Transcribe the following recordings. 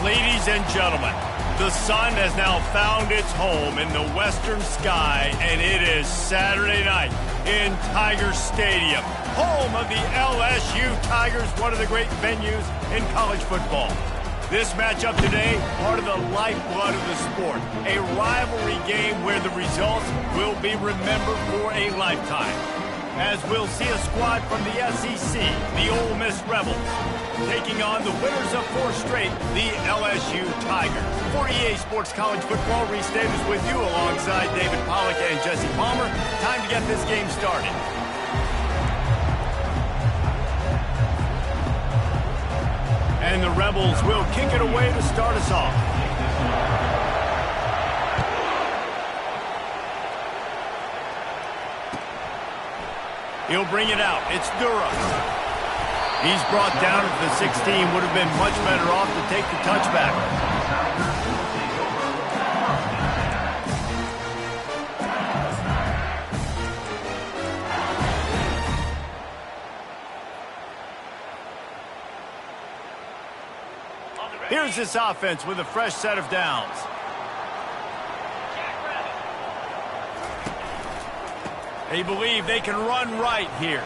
Ladies and gentlemen, the sun has now found its home in the western sky, and it is Saturday night in Tiger Stadium, home of the LSU Tigers, one of the great venues in college football. This matchup today, part of the lifeblood of the sport, a rivalry game where the results will be remembered for a lifetime. As we'll see a squad from the SEC, the Ole Miss Rebels, taking on the winners of 4 straight, the LSU Tigers. For EA Sports College Football, Reese Davis with you alongside David Pollack and Jesse Palmer. Time to get this game started. And the Rebels will kick it away to start us off. He'll bring it out. It's Durham. He's brought down at the 16. Would have been much better off to take the touchback. Here's this offense with a fresh set of downs. They believe they can run right here.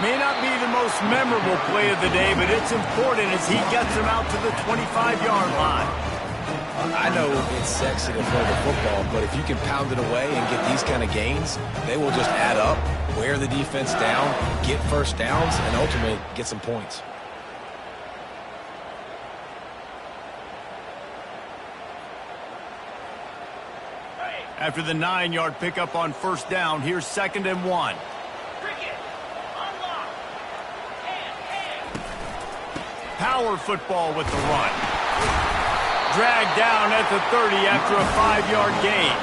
May not be the most memorable play of the day, but it's important as he gets them out to the 25-yard line. I know it's sexy to throw the football, but if you can pound it away and get these kind of gains, they will just add up, wear the defense down, get first downs, and ultimately get some points. After the 9-yard pickup on first down, here's 2nd and 1. Power football with the run. Dragged down at the 30 after a 5-yard gain.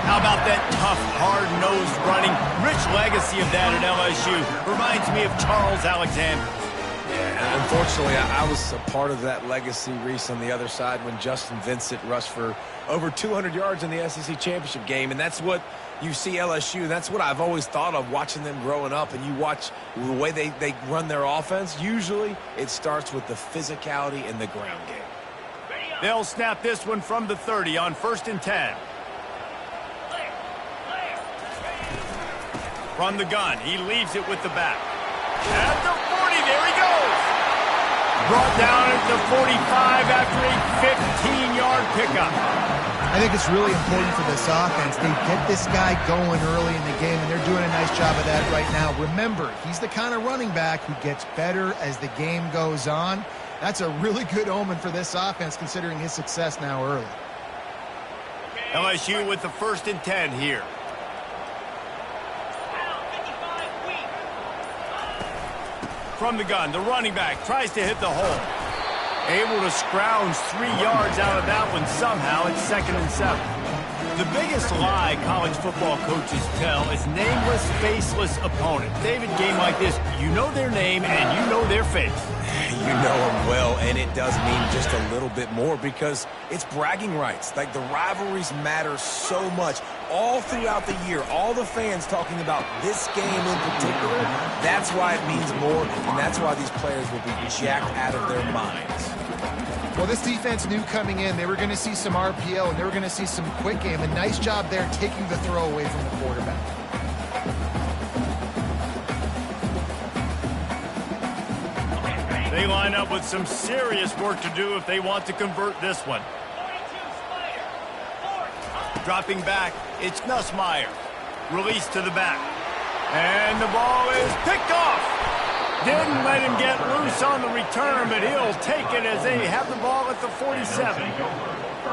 How about that tough, hard-nosed running? Rich legacy of that at LSU. Reminds me of Charles Alexander. Yeah, unfortunately, I was a part of that legacy, Reese, on the other side when Justin Vincent rushed for over 200 yards in the SEC championship game, and that's what you see LSU. That's what I've always thought of watching them growing up, and you watch the way they run their offense. Usually, it starts with the physicality in the ground game. They'll snap this one from the 30 on 1st and 10. From the gun, he leaves it with the back. At the 40, there he goes. Brought down at the 45 after a 15-yard pickup. I think it's really important for this offense. They get this guy going early in the game, and they're doing a nice job of that right now. Remember, he's the kind of running back who gets better as the game goes on. That's a really good omen for this offense, considering his success now early. LSU with the 1st and 10 here. From the gun, the running back tries to hit the hole. Able to scrounge 3 yards out of that one somehow. It's 2nd and 7. The biggest lie college football coaches tell is nameless, faceless opponent. David, game like this, you know their name and you know their face. You know them well, and it does mean just a little bit more because it's bragging rights. Like, the rivalries matter so much. All throughout the year, all the fans talking about this game in particular, that's why it means more, and that's why these players will be jacked out of their minds. Well, this defense knew coming in they were going to see some RPO, and they were going to see some quick game. A nice job there taking the throw away from the quarterback. They line up with some serious work to do if they want to convert this one. Dropping back, it's Nussmeier. Released to the back. And the ball is picked off. Didn't let him get loose on the return, but he'll take it as they have the ball at the 47.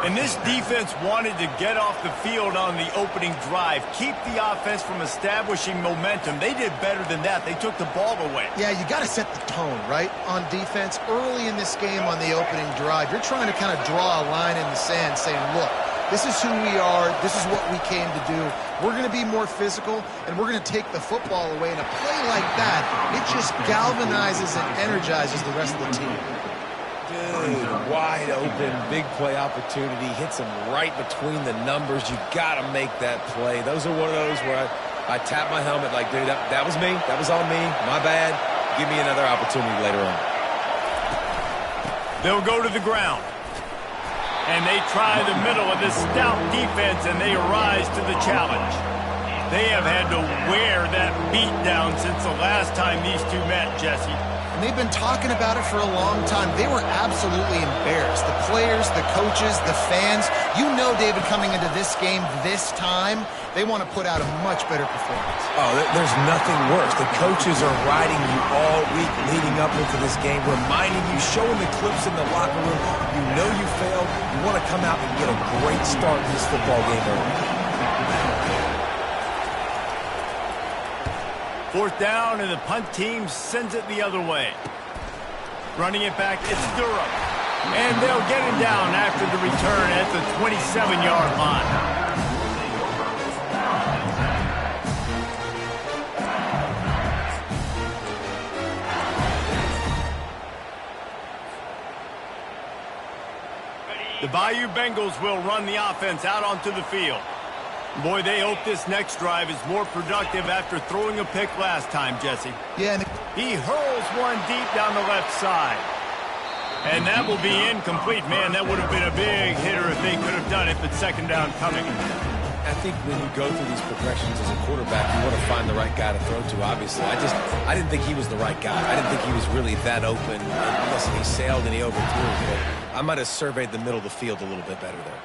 And this defense wanted to get off the field on the opening drive, keep the offense from establishing momentum. They did better than that. They took the ball away. Yeah, you got to set the tone, right, on defense. Early in this game on the opening drive, you're trying to kind of draw a line in the sand saying, look, this is who we are. This is what we came to do. We're going to be more physical, and we're going to take the football away. And a play like that, it just galvanizes and energizes the rest of the team. Dude, wide open, big play opportunity. Hits him right between the numbers. You got to make that play. Those are one of those where I tap my helmet like, dude, that was me. That was on me. My bad. Give me another opportunity later on. They'll go to the ground. And they try the middle of this stout defense, and they rise to the challenge. They have had to wear that beat down since the last time these two met, Jesse. And they've been talking about it for a long time. They were absolutely embarrassed. The players, the coaches, the fans. You know, David, coming into this game this time, they want to put out a much better performance. Oh, there's nothing worse. The coaches are riding you all week leading up into this game, reminding you, showing the clips in the locker room. You know you failed. You want to come out and get a great start in this football game early. Fourth down, and the punt team sends it the other way. Running it back, it's Durham. And they'll get him down after the return at the 27-yard line. The Bayou Bengals will run the offense out onto the field. Boy, they hope this next drive is more productive after throwing a pick last time, Jesse. Yeah. He hurls one deep down the left side. And that will be incomplete. Man, that would have been a big hitter if they could have done it, but second down coming. I think when you go through these progressions as a quarterback, you want to find the right guy to throw to, obviously. I didn't think he was the right guy. I didn't think he was really that open. And listen, he sailed and he overthrew, but I might have surveyed the middle of the field a little bit better there.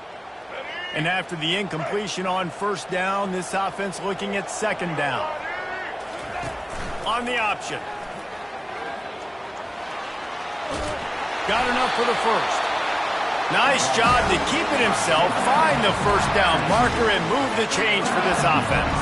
And after the incompletion on first down, this offense looking at second down. On the option. Got enough for the first. Nice job to keep it himself, find the first down marker, and move the change for this offense.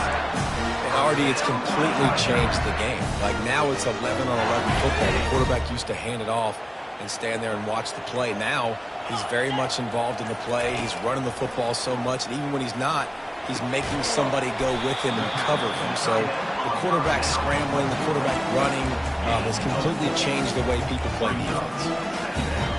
And already it's completely changed the game. Like now it's 11-on-11 football. The quarterback used to hand it off and stand there and watch the play. Now he's very much involved in the play. He's running the football so much, and even when he's not, he's making somebody go with him and cover him. So the quarterback scrambling, the quarterback running has completely changed the way people play defense.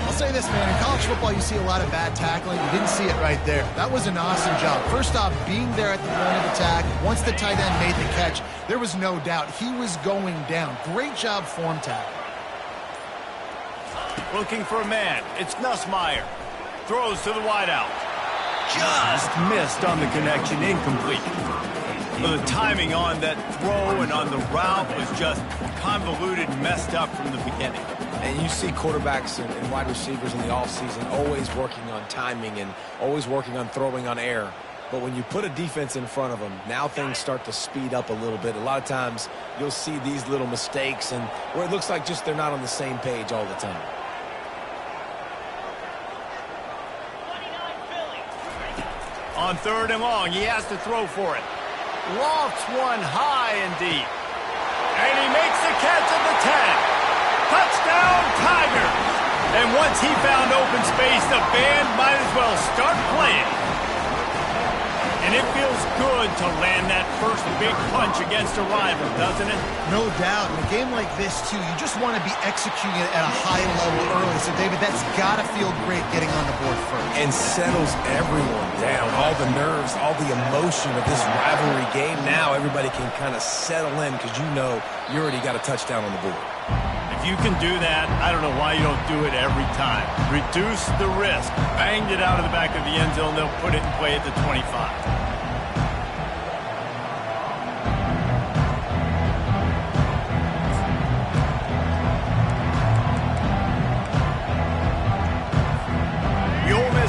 I'll say this, man. In college football, you see a lot of bad tackling. You didn't see it right there. That was an awesome job. First off, being there at the point of attack. Once the tight end made the catch, there was no doubt he was going down. Great job form tackle. Looking for a man. It's Nussmeier. Throws to the wideout. Just missed on the connection. Incomplete. Well, the timing on that throw and on the route was just convoluted, messed up from the beginning. And you see quarterbacks and wide receivers in the offseason always working on timing and always working on throwing on air. But when you put a defense in front of them, now things start to speed up a little bit. A lot of times you'll see these little mistakes and where it looks like just they're not on the same page all the time. On third and long, he has to throw for it. Lofts one high and deep. And he makes the catch at the 10. Touchdown, Tigers! And once he found open space, the band might as well start playing. And it feels good to land that first big punch against a rival, doesn't it? No doubt. In a game like this, too, you just want to be executing it at a high level early. So, David, that's got to feel great getting on the board first. And settles everyone down. All the nerves, all the emotion of this rivalry game. Now everybody can kind of settle in because you know you already got a touchdown on the board. If you can do that, I don't know why you don't do it every time. Reduce the risk. Banged it out of the back of the end zone. They'll put it in play at the 25.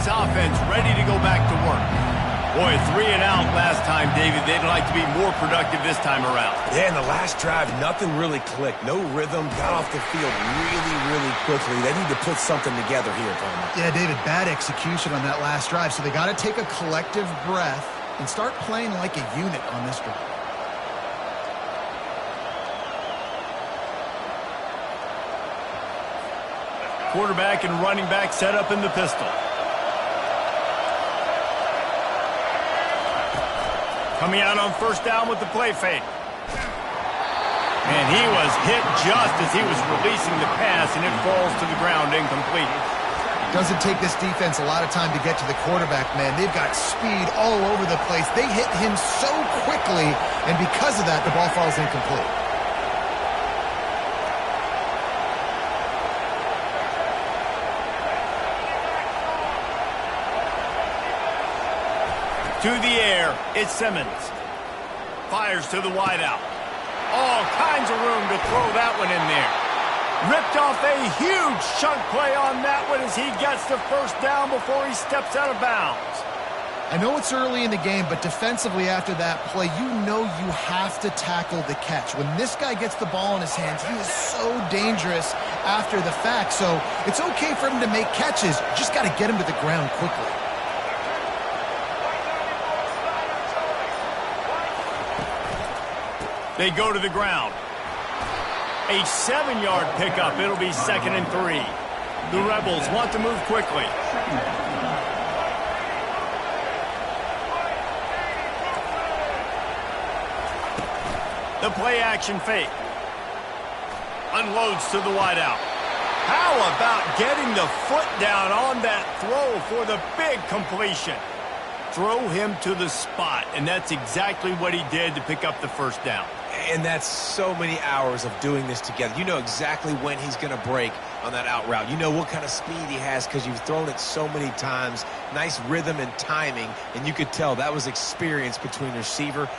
Offense ready to go back to work. Boy, 3 and out last time, David. They'd like to be more productive this time around. Yeah, in the last drive, nothing really clicked. No rhythm. Got off the field really, really quickly. They need to put something together here, Tony. Yeah, David, bad execution on that last drive. So they got to take a collective breath and start playing like a unit on this drive. Quarterback and running back set up in the pistol. Coming out on first down with the play fake. And he was hit just as he was releasing the pass, and it falls to the ground incomplete. Doesn't take this defense a lot of time to get to the quarterback, man. They've got speed all over the place. They hit him so quickly, and because of that, the ball falls incomplete. To the air, it's Simmons. Fires to the wideout. All kinds of room to throw that one in there. Ripped off a huge chunk play on that one as he gets the first down before he steps out of bounds. I know it's early in the game, but defensively after that play, you know you have to tackle the catch. When this guy gets the ball in his hands, he is so dangerous after the fact. So it's okay for him to make catches. You just got to get him to the ground quickly. They go to the ground. A 7-yard pickup. It'll be 2nd and 3. The Rebels want to move quickly. The play action fake. Unloads to the wideout. How about getting the foot down on that throw for the big completion? Throw him to the spot, and that's exactly what he did to pick up the first down. And that's so many hours of doing this together. You know exactly when he's going to break on that out route. You know what kind of speed he has because you've thrown it so many times. Nice rhythm and timing, and you could tell that was experience between receiver.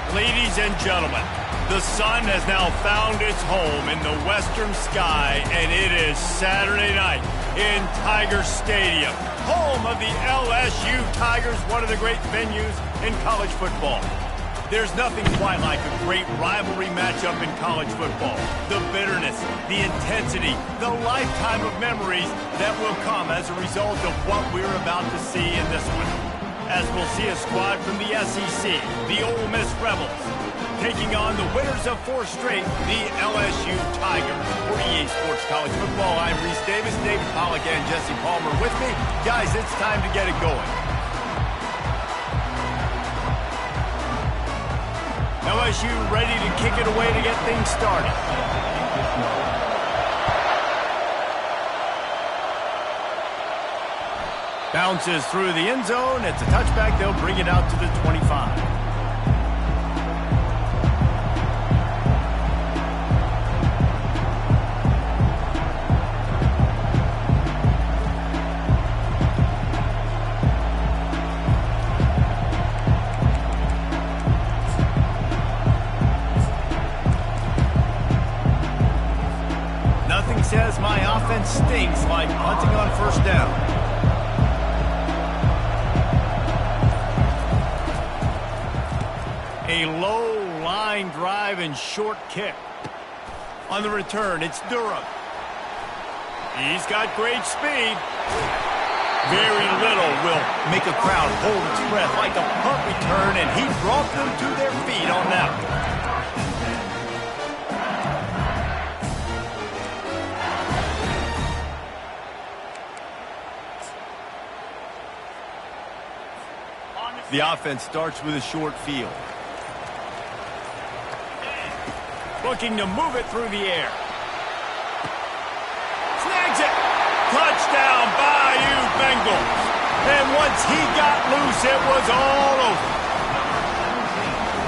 Ladies and gentlemen, the sun has now found its home in the western sky, and it is Saturday night in Tiger Stadium, home of the LSU Tigers, one of the great venues in college football. There's nothing quite like a great rivalry matchup in college football. The bitterness, the intensity, the lifetime of memories that will come as a result of what we're about to see in this one. As we'll see a squad from the SEC, the Ole Miss Rebels, taking on the winners of 4 straight, the LSU Tigers. For EA Sports College Football, I'm Reese Davis, David Pollack, and Jesse Palmer with me. Guys, it's time to get it going. LSU ready to kick it away to get things started. Bounces through the end zone. It's a touchback. They'll bring it out to the 25. Nothing says my offense stinks like punting on first down. A low line drive and short kick. On the return, it's Durham. He's got great speed. Very little will make a crowd hold its breath like a punt return, and he brought them to their feet on that one. The offense starts with a short field. Looking to move it through the air. Snags it. Touchdown, Bayou Bengals. And once he got loose, it was all over.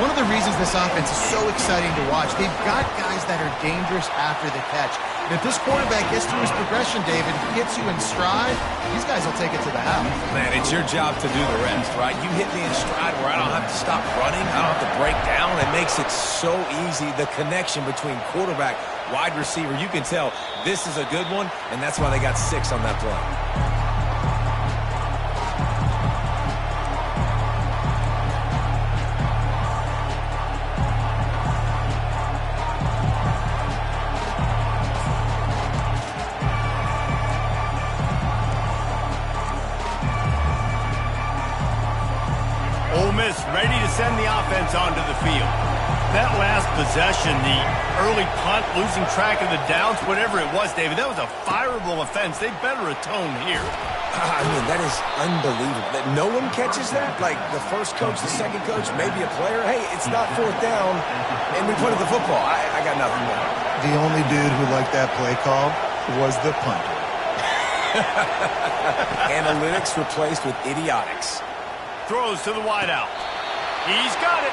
One of the reasons this offense is so exciting to watch, they've got guys that are dangerous after the catch. And if this quarterback gets through his progression, David, gets you in stride, these guys will take it to the house. Man, it's your job to do the rest, right? You hit me in stride where I don't have to stop running. I don't have to break down. It makes it so easy. The connection between quarterback, wide receiver, you can tell this is a good one, and that's why they got 6 on that play. Ole Miss ready to send the offense onto the field. That last possession, the early punt, losing track of the downs, whatever it was, David, that was a fireable offense. They better atone here. I mean, that is unbelievable. That no one catches that? Like the first coach, the second coach, maybe a player. Hey, it's not 4th down, and we punted the football. I got nothing more. The only dude who liked that play call was the punter. Analytics replaced with idiotics. Throws to the wideout. He's got it.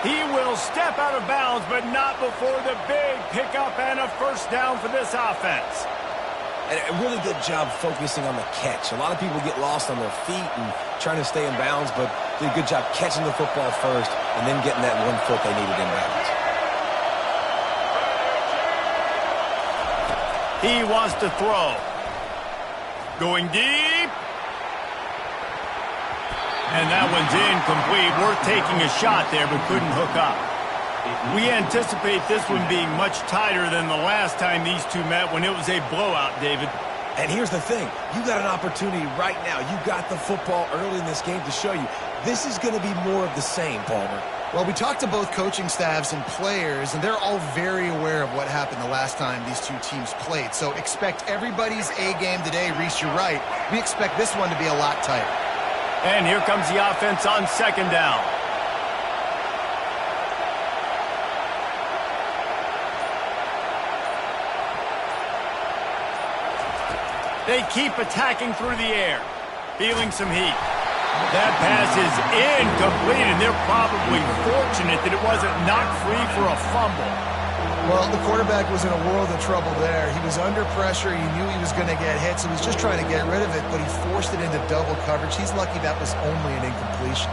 He will step out of bounds, but not before the big pickup and a first down for this offense. And a really good job focusing on the catch. A lot of people get lost on their feet and trying to stay in bounds, but did a good job catching the football first and then getting that 1 foot they needed in bounds. He wants to throw. Going deep. And that one's incomplete. Worth taking a shot there, but couldn't hook up. We anticipate this one being much tighter than the last time these two met when it was a blowout, David. And here's the thing. You got an opportunity right now. You got the football early in this game to show you. This is going to be more of the same, Palmer. Well, we talked to both coaching staffs and players, and they're all very aware of what happened the last time these two teams played. So expect everybody's A game today. Reese, you're right. We expect this one to be a lot tighter. And here comes the offense on 2nd down. They keep attacking through the air, feeling some heat. That pass is incomplete, and they're probably fortunate that it wasn't knocked free for a fumble. Well, the quarterback was in a world of trouble there. He was under pressure. He knew he was going to get hit, so he was just trying to get rid of it, but he forced it into double coverage. He's lucky that was only an incompletion.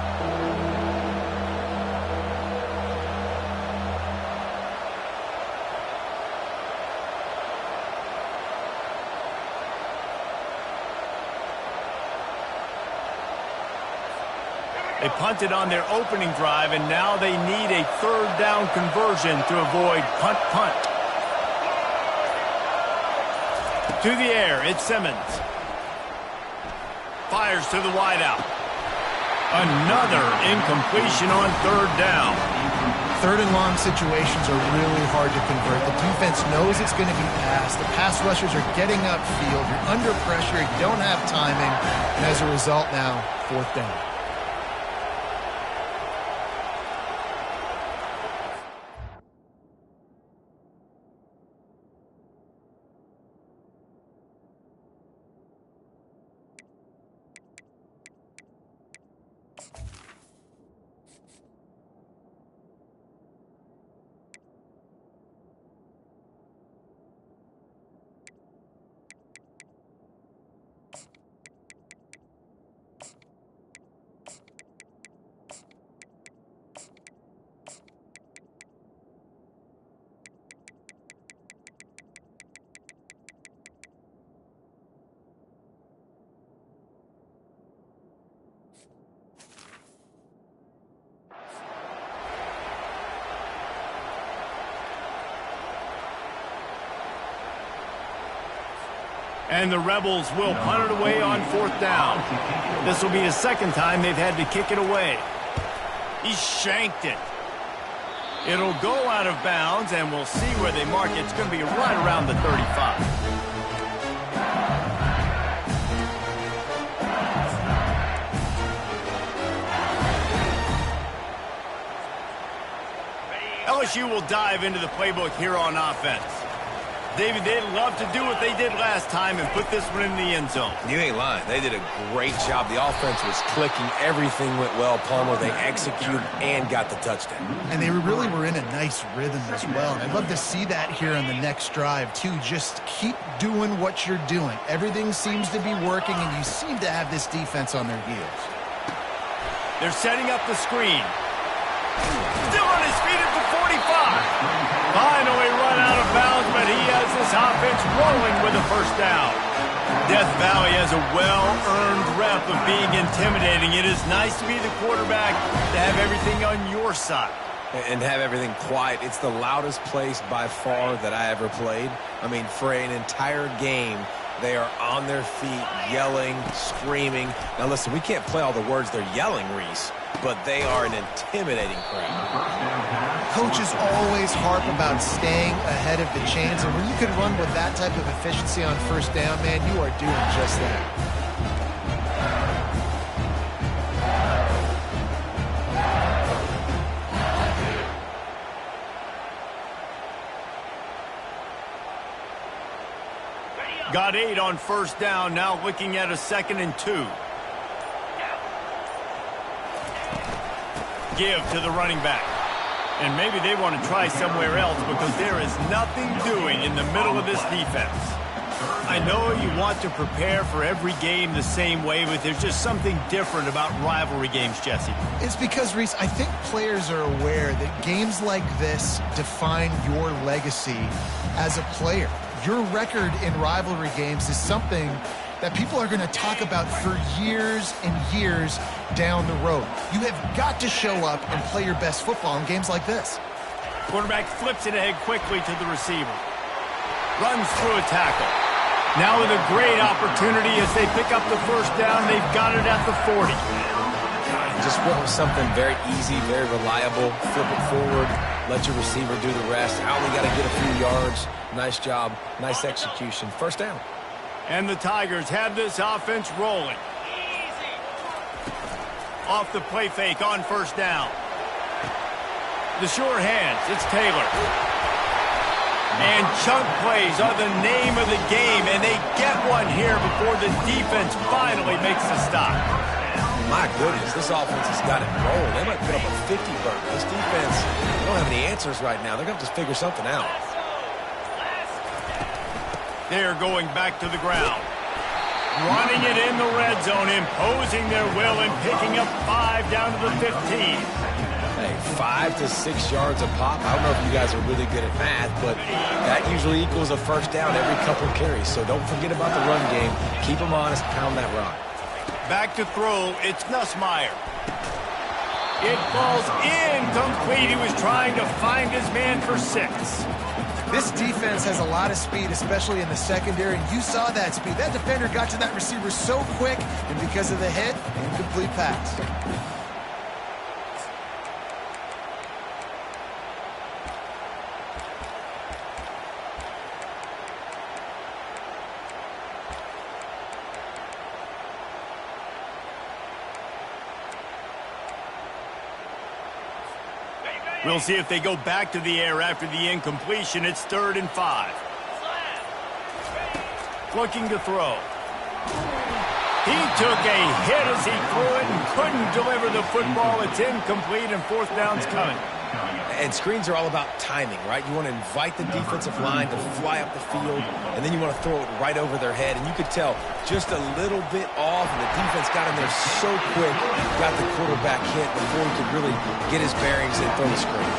They punted on their opening drive, and now they need a 3rd down conversion to avoid punt. To the air, it's Simmons. Fires to the wideout. Another incompletion on 3rd down. Third and long situations are really hard to convert. The defense knows it's going to be passed. The pass rushers are getting upfield. You're under pressure. You don't have timing. And as a result now, fourth down. And the Rebels will punt it away on fourth down. This will be the second time they've had to kick it away. He shanked it. It'll go out of bounds, and we'll see where they mark it. It's going to be right around the 35. LSU will dive into the playbook here on offense. David, they'd love to do what they did last time and put this one in the end zone. You ain't lying. They did a great job. The offense was clicking. Everything went well. Palmer, they executed and got the touchdown. And they really were in a nice rhythm as well. And I'd love to see that here on the next drive, too. Just keep doing what you're doing. Everything seems to be working, and you seem to have this defense on their heels. They're setting up the screen. Still on his feet at the 45. Finally run out of bounds, but he has this offense rolling with a first down. Death Valley has a well-earned rep of being intimidating. It is nice to be the quarterback, to have everything on your side. And have everything quiet. It's the loudest place by far that I ever played. I mean, for an entire game, they are on their feet, yelling, screaming. Now, listen, we can't play all the words they're yelling, Reese, but they are an intimidating crowd. Coaches always harp about staying ahead of the chains, and when you can run with that type of efficiency on first down, man, you are doing just that. Got 8 on first down, now looking at a 2nd and 2. Give to the running back. And maybe they want to try somewhere else because there is nothing doing in the middle of this defense. I know you want to prepare for every game the same way, but there's just something different about rivalry games, Jesse. It's because, Reese, I think players are aware that games like this define your legacy as a player. Your record in rivalry games is something that people are going to talk about for years and years down the road. You have got to show up and play your best football in games like this. Quarterback flips it ahead quickly to the receiver. Runs through a tackle. Now with a great opportunity as they pick up the first down. They've got it at the 40. Just went with something very easy, very reliable. Flip it forward, let your receiver do the rest. I only got to get a few yards. Nice job, nice execution. First down. And the Tigers have this offense rolling. Off the play fake on first down. The sure hands, it's Taylor. And chunk plays are the name of the game, and they get one here before the defense finally makes the stop. My goodness, this offense has got it rolling. They might put up a 50 burger. This defense, they don't have any answers right now. They're going to have to figure something out. They're going back to the ground. Running it in the red zone, imposing their will and picking up 5 down to the 15. Hey, 5 to 6 yards a pop. I don't know if you guys are really good at math, but that usually equals a first down every couple of carries. So don't forget about the run game. Keep them honest, pound that rock. Back to throw, it's Nussmeier. It falls incomplete. He was trying to find his man for 6. This defense has a lot of speed, especially in the secondary, and you saw that speed. That defender got to that receiver so quick, and because of the hit, incomplete pass. We'll see if they go back to the air after the incompletion. It's 3rd and 5. Looking to throw. He took a hit as he threw it and couldn't deliver the football. It's incomplete and 4th down's coming. And screens are all about timing, right? You want to invite the defensive line to fly up the field, and then you want to throw it right over their head. And you could tell just a little bit off, and the defense got in there so quick, got the quarterback hit before he could really get his bearings and throw the screen.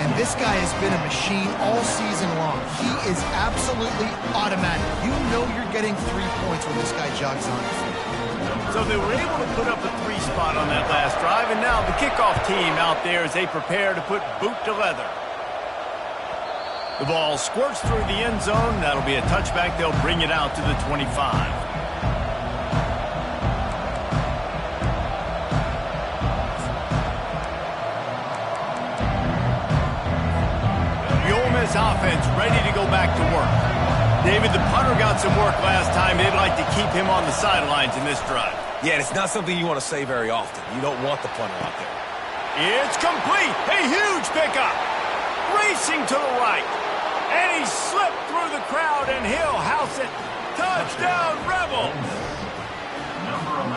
And this guy has been a machine all season long. He is absolutely automatic. You know you're getting 3 points when this guy jogs on the field. So they were able to put up a 3 spot on that last drive, and now the kickoff team out there as they prepare to put boot to leather. The ball squirts through the end zone. That'll be a touchback. They'll bring it out to the 25. The Ole Miss offense ready to go back to work. David, the punter got some work last time. They'd like to keep him on the sidelines in this drive. Yeah, it's not something you want to say very often. You don't want the punter out there. It's complete. A huge pickup. Racing to the right. And he slipped through the crowd, and he'll house it. Touchdown, Rebels.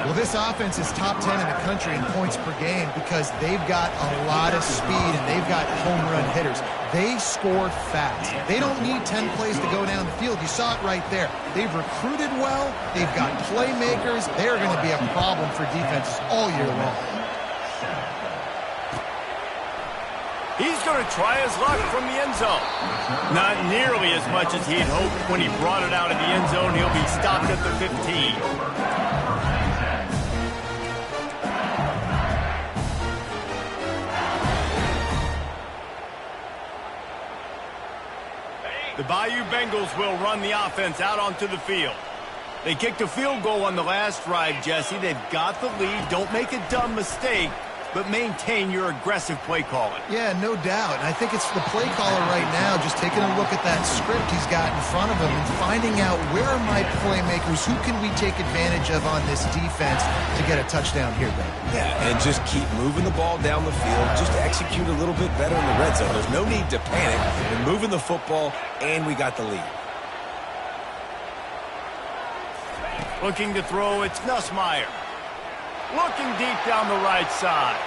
Well, this offense is top 10 in the country in points per game because they've got a lot of speed and they've got home run hitters. They score fast. They don't need 10 plays to go down the field. You saw it right there. They've recruited well. They've got playmakers. They're going to be a problem for defenses all year long. He's going to try his luck from the end zone. Not nearly as much as he'd hoped when he brought it out of the end zone. He'll be stopped at the 15. The Bayou Bengals will run the offense out onto the field. They kicked a field goal on the last drive, Jesse. They've got the lead. Don't make a dumb mistake, but maintain your aggressive play calling. Yeah, no doubt. And I think it's the play caller right now just taking a look at that script he's got in front of him and finding out where are my playmakers, who can we take advantage of on this defense to get a touchdown here, Ben. Yeah, and just keep moving the ball down the field, just to execute a little bit better in the red zone. There's no need to panic. We're moving the football, and we got the lead. Looking to throw, it's Nussmeier. Looking deep down the right side.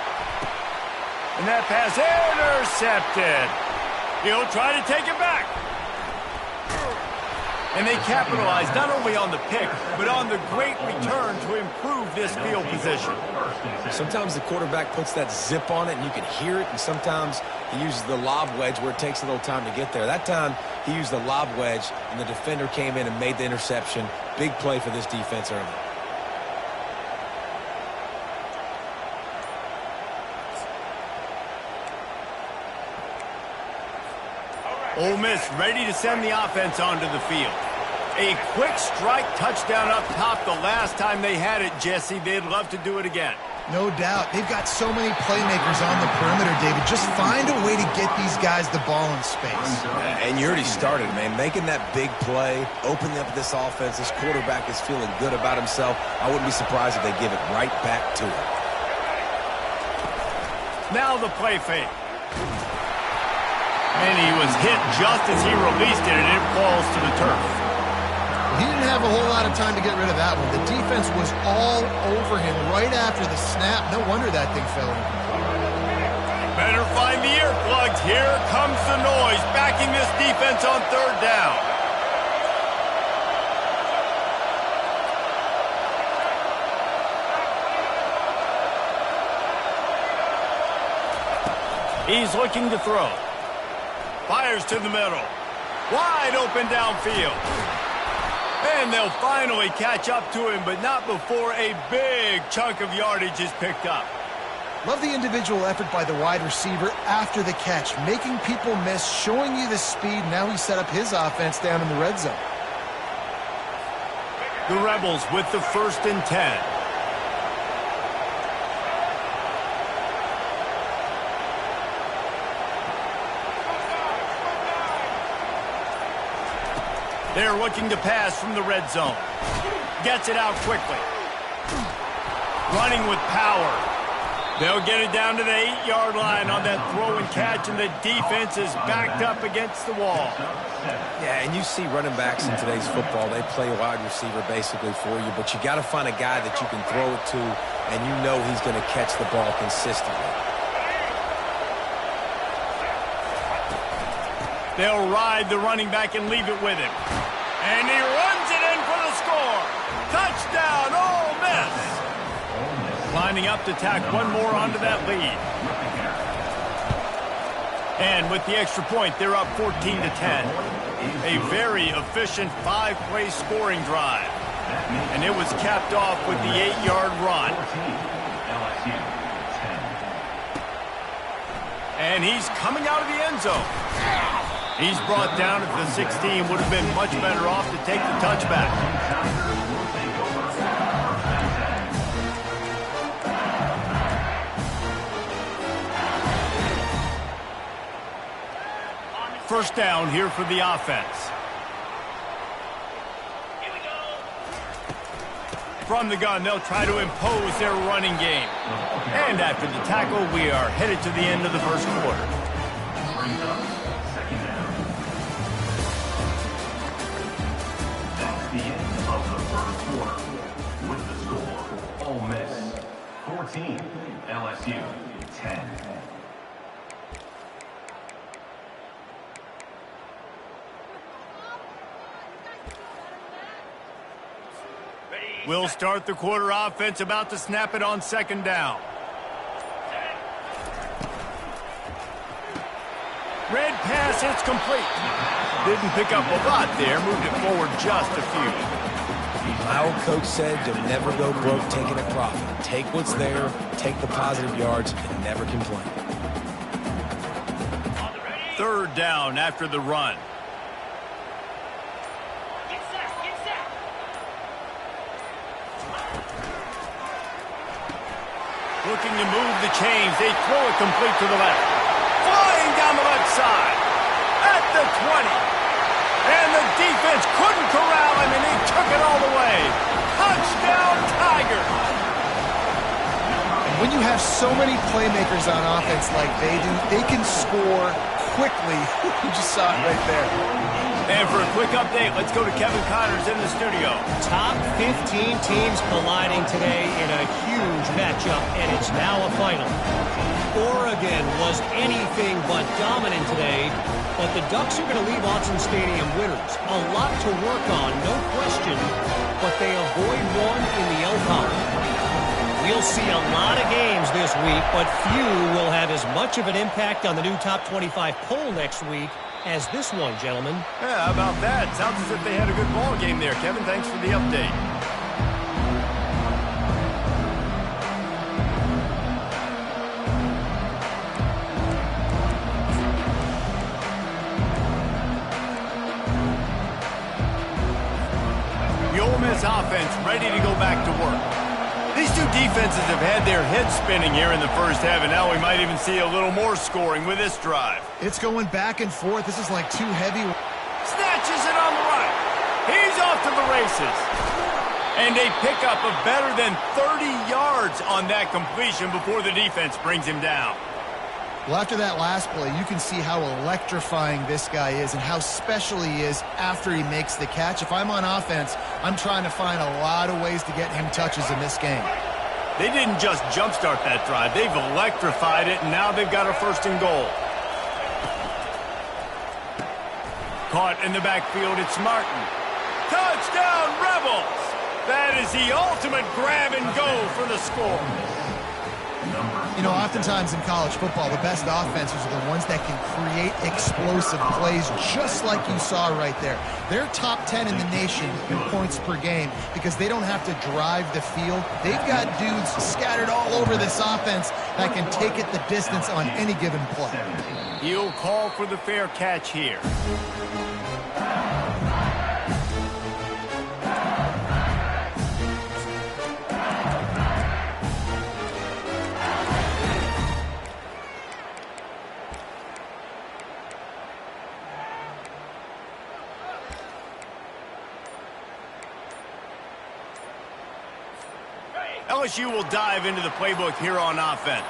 And that pass intercepted. He'll try to take it back. And they capitalize not only on the pick, but on the great return to improve this field position. Sometimes the quarterback puts that zip on it, and you can hear it, and sometimes he uses the lob wedge where it takes a little time to get there. That time, he used the lob wedge, and the defender came in and made the interception. Big play for this defense early. Ole Miss ready to send the offense onto the field. A quick strike touchdown up top the last time they had it, Jesse. They'd love to do it again. No doubt. They've got so many playmakers on the perimeter, David. Just find a way to get these guys the ball in space. And you already started, man. Making that big play, opening up this offense. This quarterback is feeling good about himself. I wouldn't be surprised if they give it right back to him. Now the play fake. And he was hit just as he released it, and it falls to the turf. He didn't have a whole lot of time to get rid of that one. The defense was all over him right after the snap. No wonder that thing fell in. Better find the earplugs. Here comes the noise, backing this defense on 3rd down. He's looking to throw. Fires to the middle. Wide open downfield. And they'll finally catch up to him, but not before a big chunk of yardage is picked up. Love the individual effort by the wide receiver after the catch, making people miss, showing you the speed. Now he set up his offense down in the red zone. The Rebels with the 1st and 10. They're looking to pass from the red zone. Gets it out quickly. Running with power. They'll get it down to the 8-yard line on that throw and catch, and the defense is backed up against the wall. Yeah, and you see running backs in today's football, they play wide receiver basically for you, but you got to find a guy that you can throw it to, and you know he's going to catch the ball consistently. They'll ride the running back and leave it with him. And he runs it in for the score. Touchdown, Ole Miss. Lining up to tack one more onto that lead. And with the extra point, they're up 14-10. A very efficient 5-play scoring drive. And it was capped off with the 8-yard run. And he's coming out of the end zone. He's brought down at the 16. Would have been much better off to take the touchback. First down here for the offense. From the gun, they'll try to impose their running game. And after the tackle, we are headed to the end of the first quarter. That's the end of the first quarter. With the score, Ole Miss 14, LSU 10. We'll start the quarter offense, about to snap it on second down. Red pass, it's complete. Didn't pick up a lot there, moved it forward just a few. My old coach said you'll never go broke taking a profit. Take what's there, take the positive yards, and never complain. Third down after the run. Looking to move the chains. They throw it complete to the left. Flying down the left side. At the 20. And the defense couldn't corral him, and he took it all the way. Touchdown, Tigers. When you have so many playmakers on offense like they do, they can score quickly. You just saw it right there. And for a quick update, let's go to Kevin Connors in the studio. Top 15 teams colliding today in a huge matchup, and it's now a final. Oregon was anything but dominant today, but the Ducks are going to leave Autzen Stadium winners. A lot to work on, no question, but they avoid one in the L column. We'll see a lot of games this week, but few will have as much of an impact on the new Top 25 poll next week as this one, gentlemen. Yeah, how about that? Sounds as if they had a good ball game there. Kevin, thanks for the update. The Ole Miss offense ready to go back to work. These two defenses have had their heads spinning here in the first half, and now we might even see a little more scoring with this drive. It's going back and forth. This is like too heavy. Snatches it on the right. He's off to the races. And a pickup of better than 30 yards on that completion before the defense brings him down. Well, after that last play, you can see how electrifying this guy is and how special he is after he makes the catch. If I'm on offense, I'm trying to find a lot of ways to get him touches in this game. They didn't just jumpstart that drive. They've electrified it, and now they've got a first and goal. Caught in the backfield, it's Martin. Touchdown, Rebels! That is the ultimate grab and go for the score. You know, oftentimes in college football, the best offenses are the ones that can create explosive plays just like you saw right there. They're top 10 in the nation in points per game because they don't have to drive the field. They've got dudes scattered all over this offense that can take it the distance on any given play. He'll call for the fair catch here. LSU will dive into the playbook here on offense.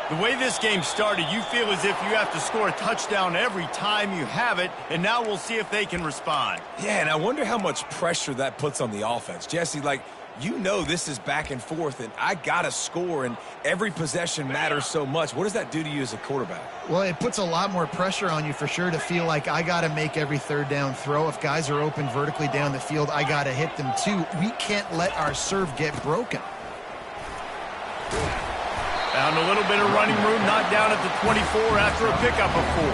The way this game started, you feel as if you have to score a touchdown every time you have it, and now we'll see if they can respond. Yeah, and I wonder how much pressure that puts on the offense. Jesse, like, you know this is back and forth, and I got to score, and every possession matters so much. What does that do to you as a quarterback? Well, it puts a lot more pressure on you for sure to feel like I got to make every third down throw. If guys are open vertically down the field, I got to hit them too. We can't let our serve get broken. Found a little bit of running room, knocked down at the 24 after a pickup of 4.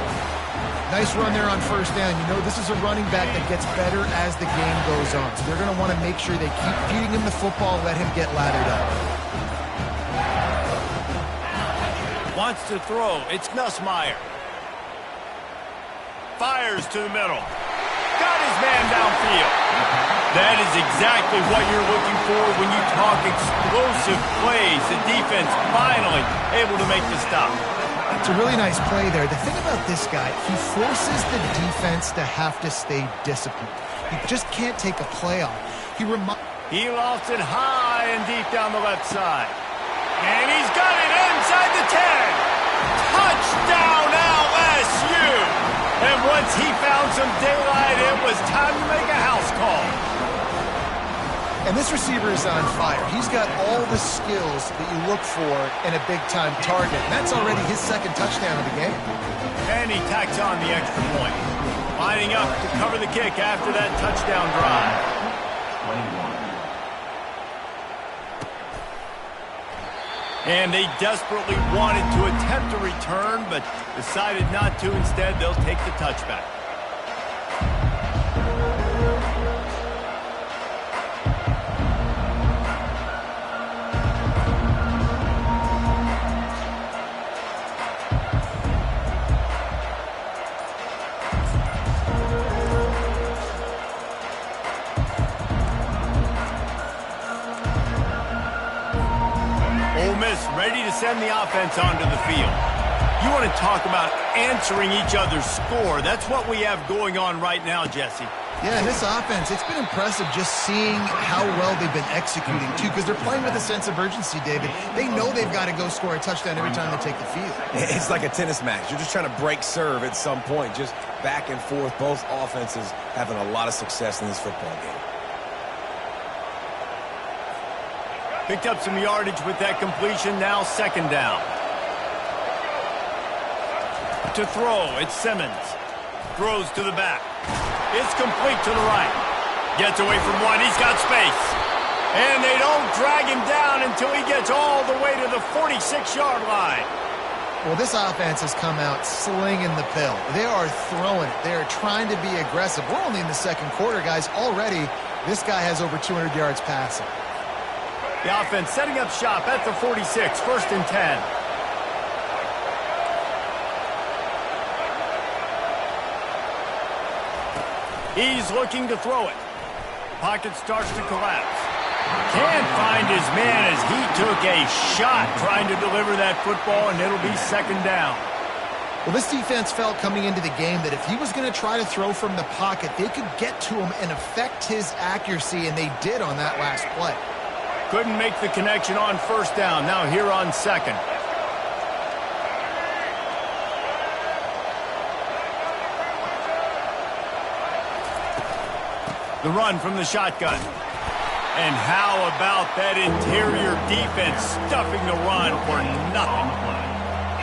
Nice run there on first down. You know, this is a running back that gets better as the game goes on. So they're going to want to make sure they keep feeding him the football, let him get laddered up. Wants to throw. It's Nussmeier. Fires to the middle. Got his man downfield. That is exactly what you're looking for when you talk explosive plays. The defense finally able to make the stop. It's a really nice play there. The thing about this guy, he forces the defense to have to stay disciplined. He just can't take a play off. He lost it high and deep down the left side. And he's got it inside the 10. Touchdown LSU! And once he found some daylight, it was time to make a house call. And this receiver is on fire. He's got all the skills that you look for in a big-time target. And that's already his second touchdown of the game. And he tacks on the extra point. Lining up to cover the kick after that touchdown drive. 21. And they desperately wanted to attempt a return, but decided not to. Instead, they'll take the touchback. Ready to send the offense onto the field. You want to talk about answering each other's score. That's what we have going on right now, Jesse. Yeah, and this offense, it's been impressive just seeing how well they've been executing, too, because they're playing with a sense of urgency, David. They know they've got to go score a touchdown every time they take the field. It's like a tennis match. You're just trying to break serve at some point, just back and forth. Both offenses having a lot of success in this football game. Picked up some yardage with that completion. Now second down. To throw, it's Simmons. Throws to the back. It's complete to the right. Gets away from one. He's got space. And they don't drag him down until he gets all the way to the 46-yard line. Well, this offense has come out slinging the pill. They are throwing it. They are trying to be aggressive. We're only in the second quarter, guys. Already, this guy has over 200 yards passing. The offense setting up shop at the 46, 1st and 10. He's looking to throw it. Pocket starts to collapse. Can't find his man as he took a shot trying to deliver that football, and it'll be second down. Well, this defense felt coming into the game that if he was going to try to throw from the pocket, they could get to him and affect his accuracy, and they did on that last play. Couldn't make the connection on first down. Now here on second. The run from the shotgun. And how about that interior defense stuffing the run for nothing?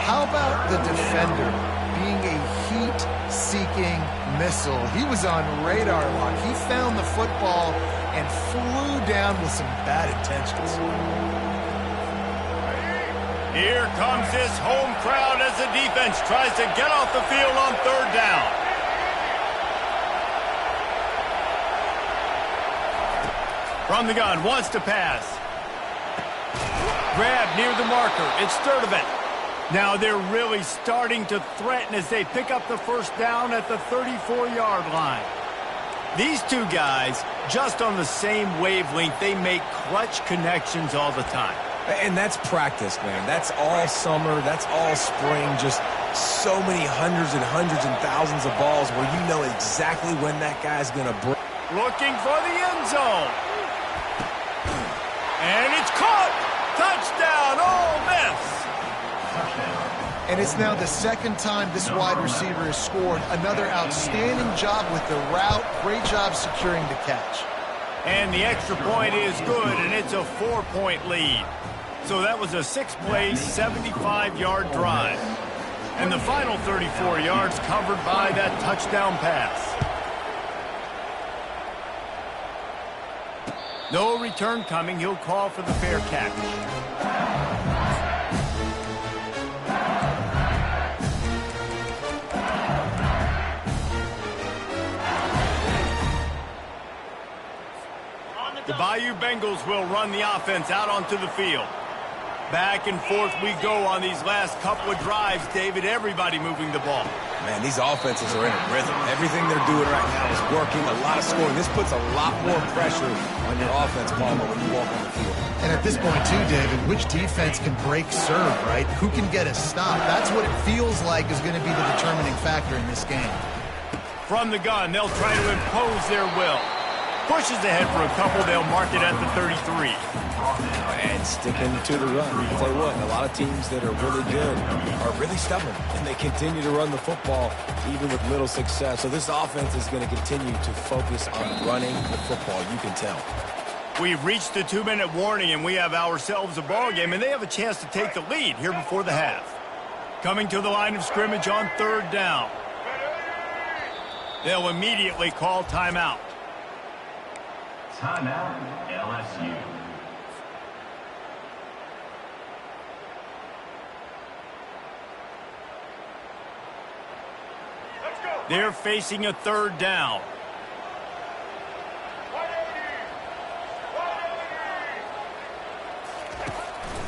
How about the defender being a heat-seeking missile? He was on radar lock. He found the football and flew down with some bad intentions. Here comes this home crowd as the defense tries to get off the field on third down. From the gun, wants to pass. Grab near the marker. It's Sturdivant. Now they're really starting to threaten as they pick up the first down at the 34-yard line. These two guys, just on the same wavelength, they make clutch connections all the time. And that's practice, man. That's all summer. That's all spring. Just so many hundreds and thousands of balls where you know exactly when that guy's going to break. Looking for the end zone. And it's caught! Touchdown, Ole Miss! And it's now the second time this wide receiver has scored. Another outstanding job with the route. Great job securing the catch. And the extra point is good, and it's a 4-point lead. So that was a 6-play, 75-yard drive. And the final 34 yards covered by that touchdown pass. No return coming. He'll call for the fair catch. The Bayou Bengals will run the offense out onto the field. Back and forth we go on these last couple of drives, David. Everybody moving the ball. Man, these offenses are in a rhythm. Everything they're doing right now is working. A lot of scoring. This puts a lot more pressure on your offense, Palmer, when you walk on the field. And at this point, too, David, which defense can break serve, right? Who can get a stop? That's what it feels like is going to be the determining factor in this game. From the gun, they'll try to impose their will. Pushes ahead for a couple. They'll mark it at the 33. And sticking to the run. I'll tell you what, a lot of teams that are really good are really stubborn, and they continue to run the football even with little success. So this offense is going to continue to focus on running the football. You can tell. We've reached the 2-minute warning, and we have ourselves a ball game, and they have a chance to take the lead here before the half. Coming to the line of scrimmage on 3rd down. They'll immediately call timeout. Timeout, LSU. They're facing a 3rd down.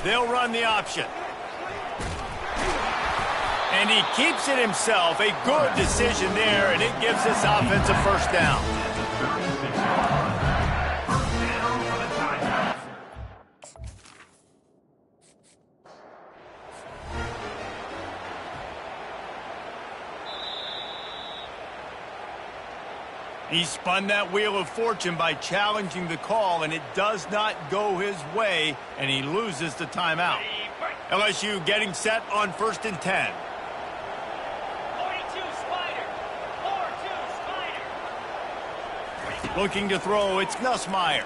They'll run the option. And he keeps it himself. A good decision there, and it gives this offense a 1st down. He spun that wheel of fortune by challenging the call, and it does not go his way, and he loses the timeout. LSU getting set on 1st and 10. 42 Spider. 4-2 Spider. Looking to throw, it's Nussmeier.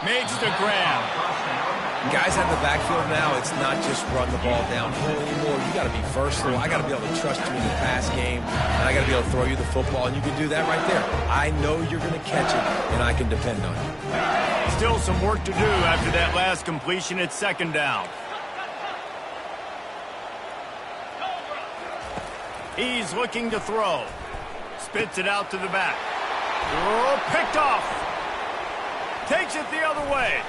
Makes the grab. Guys have the backfield now. It's not just run the ball downhill anymore. You got to be versatile. I got to be able to trust you in the pass game, and I got to be able to throw you the football, and you can do that right there. I know you're going to catch it, and I can depend on you. Still some work to do after that last completion at 2nd down. He's looking to throw. Spits it out to the back. Oh, picked off. Takes it the other way.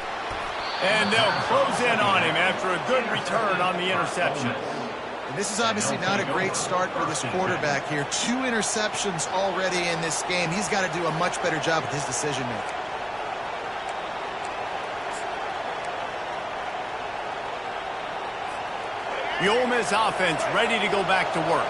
And they'll close in on him after a good return on the interception. And this is obviously not a great start for this quarterback here. 2 interceptions already in this game. He's got to do a much better job with his decision-making. The Ole Miss offense ready to go back to work.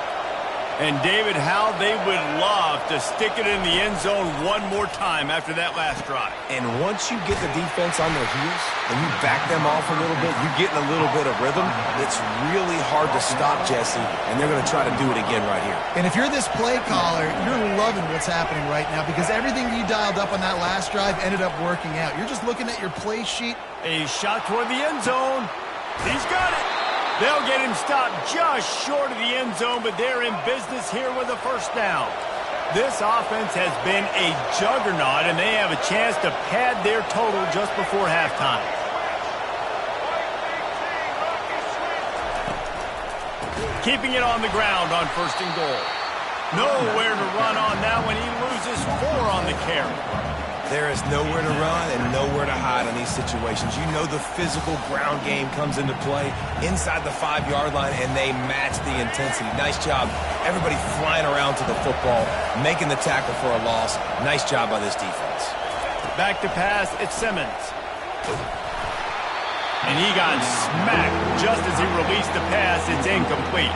And David, how they would love to stick it in the end zone one more time after that last drive. And once you get the defense on their heels and you back them off a little bit, you get in a little bit of rhythm, it's really hard to stop, Jesse, and they're going to try to do it again right here. And if you're this play caller, you're loving what's happening right now because everything you dialed up on that last drive ended up working out. You're just looking at your play sheet. A shot toward the end zone. He's got it. They'll get him stopped just short of the end zone, but they're in business here with a 1st down. This offense has been a juggernaut, and they have a chance to pad their total just before halftime. Keeping it on the ground on 1st and goal. Nowhere to run on that one. He loses 4 on the carry. There is nowhere to run and nowhere to hide in these situations. You know the physical ground game comes into play inside the 5-yard line, and they match the intensity. Nice job. Everybody flying around to the football, making the tackle for a loss. Nice job by this defense. Back to pass, it's Simmons. And he got smacked just as he released the pass. It's incomplete.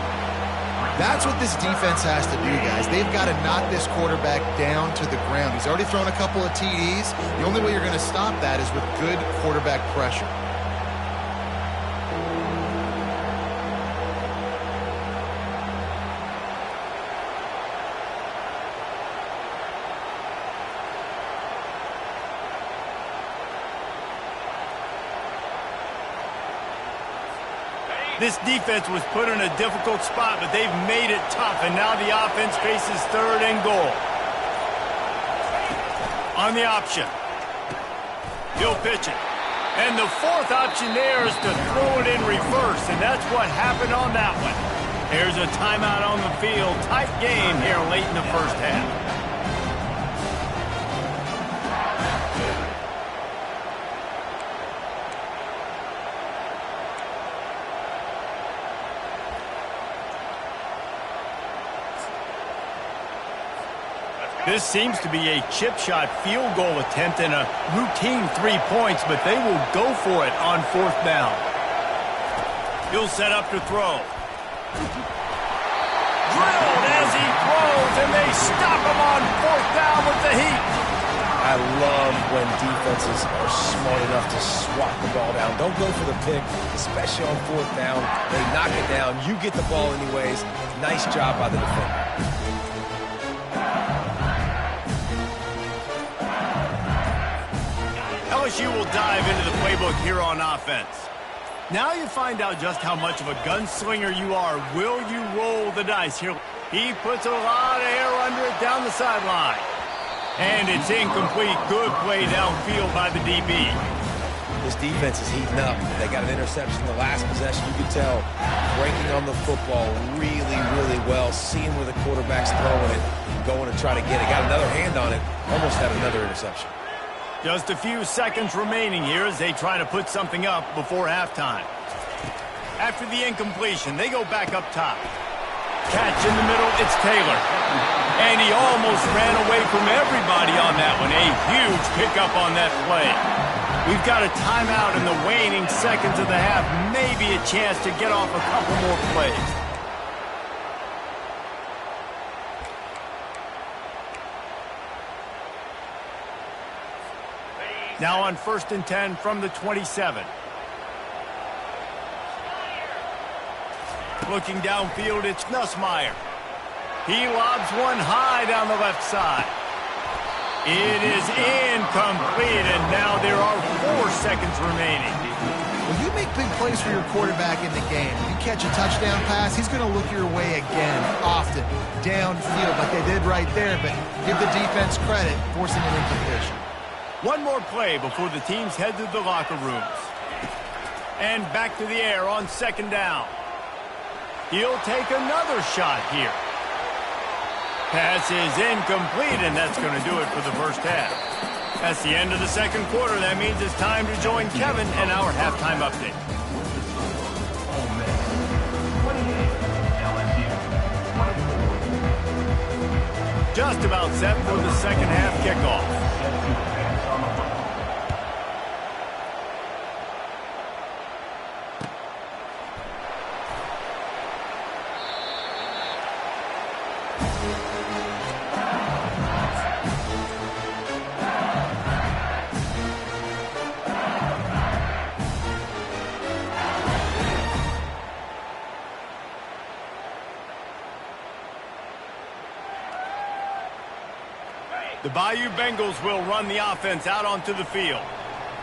That's what this defense has to do, guys. They've got to knock this quarterback down to the ground. He's already thrown a couple of TDs. The only way you're going to stop that is with good quarterback pressure. This defense was put in a difficult spot, but they've made it tough, and now the offense faces 3rd and goal. On the option. He'll pitch it. And the 4th option there is to throw it in reverse, and that's what happened on that one. There's a timeout on the field. Tight game here late in the first half. This seems to be a chip shot field goal attempt and a routine 3 points, but they will go for it on 4th down. He'll set up to throw. Drilled as he throws, and they stop him on 4th down with the heat. I love when defenses are smart enough to swat the ball down. Don't go for the pick, especially on 4th down. They knock it down. You get the ball anyways. Nice job by the defender. LSU will dive into the playbook here on offense. Now you find out just how much of a gunslinger you are. Will you roll the dice here? He puts a lot of air under it down the sideline. And it's incomplete. Good play downfield by the DB. This defense is heating up. They got an interception in the last possession. You can tell breaking on the football really, really well. Seeing where the quarterback's throwing it, going to try to get it. Got another hand on it. Almost had another interception. Just a few seconds remaining here as they try to put something up before halftime. After the incompletion, they go back up top. Catch in the middle, it's Taylor. And he almost ran away from everybody on that one. A huge pickup on that play. We've got a timeout in the waning seconds of the half. Maybe a chance to get off a couple more plays. Now on 1st and 10 from the 27. Looking downfield, it's Nussmeier. He lobs one high down the left side. It is incomplete, and now there are 4 seconds remaining. When you make big plays for your quarterback in the game, you catch a touchdown pass, he's going to look your way again, often, downfield like they did right there, but give the defense credit, forcing an incompletion. One more play before the teams head to the locker rooms. And back to the air on 2nd down. He'll take another shot here. Pass is incomplete, and that's going to do it for the first half. That's the end of the 2nd quarter. That means it's time to join Kevin and our halftime update. Ole Miss 28, LSU 24. Just about set for the 2nd half kickoff. The Bayou Bengals will run the offense out onto the field.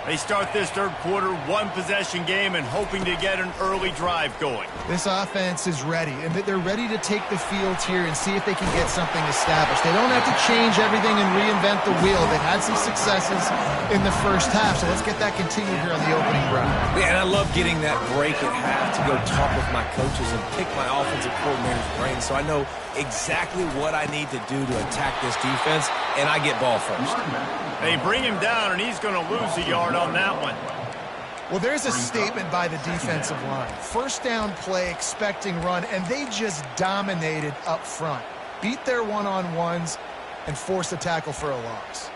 They start this 3rd quarter, 1-possession game, and hoping to get an early drive going. This offense is ready, and they're ready to take the field here and see if they can get something established. They don't have to change everything and reinvent the wheel. They've had some successes in the first half, so let's get that continued here on the opening drive. Yeah, and I love getting that break at half to go talk with my coaches and pick my offensive coordinator's brain so I know exactly what I need to do to attack this defense, and I get ball first. They bring him down, and he's going to lose a yard on that one. Well, there's a statement by the defensive line. 1st down play, expecting run, and they just dominated up front. Beat their one-on-ones and forced a tackle for a loss.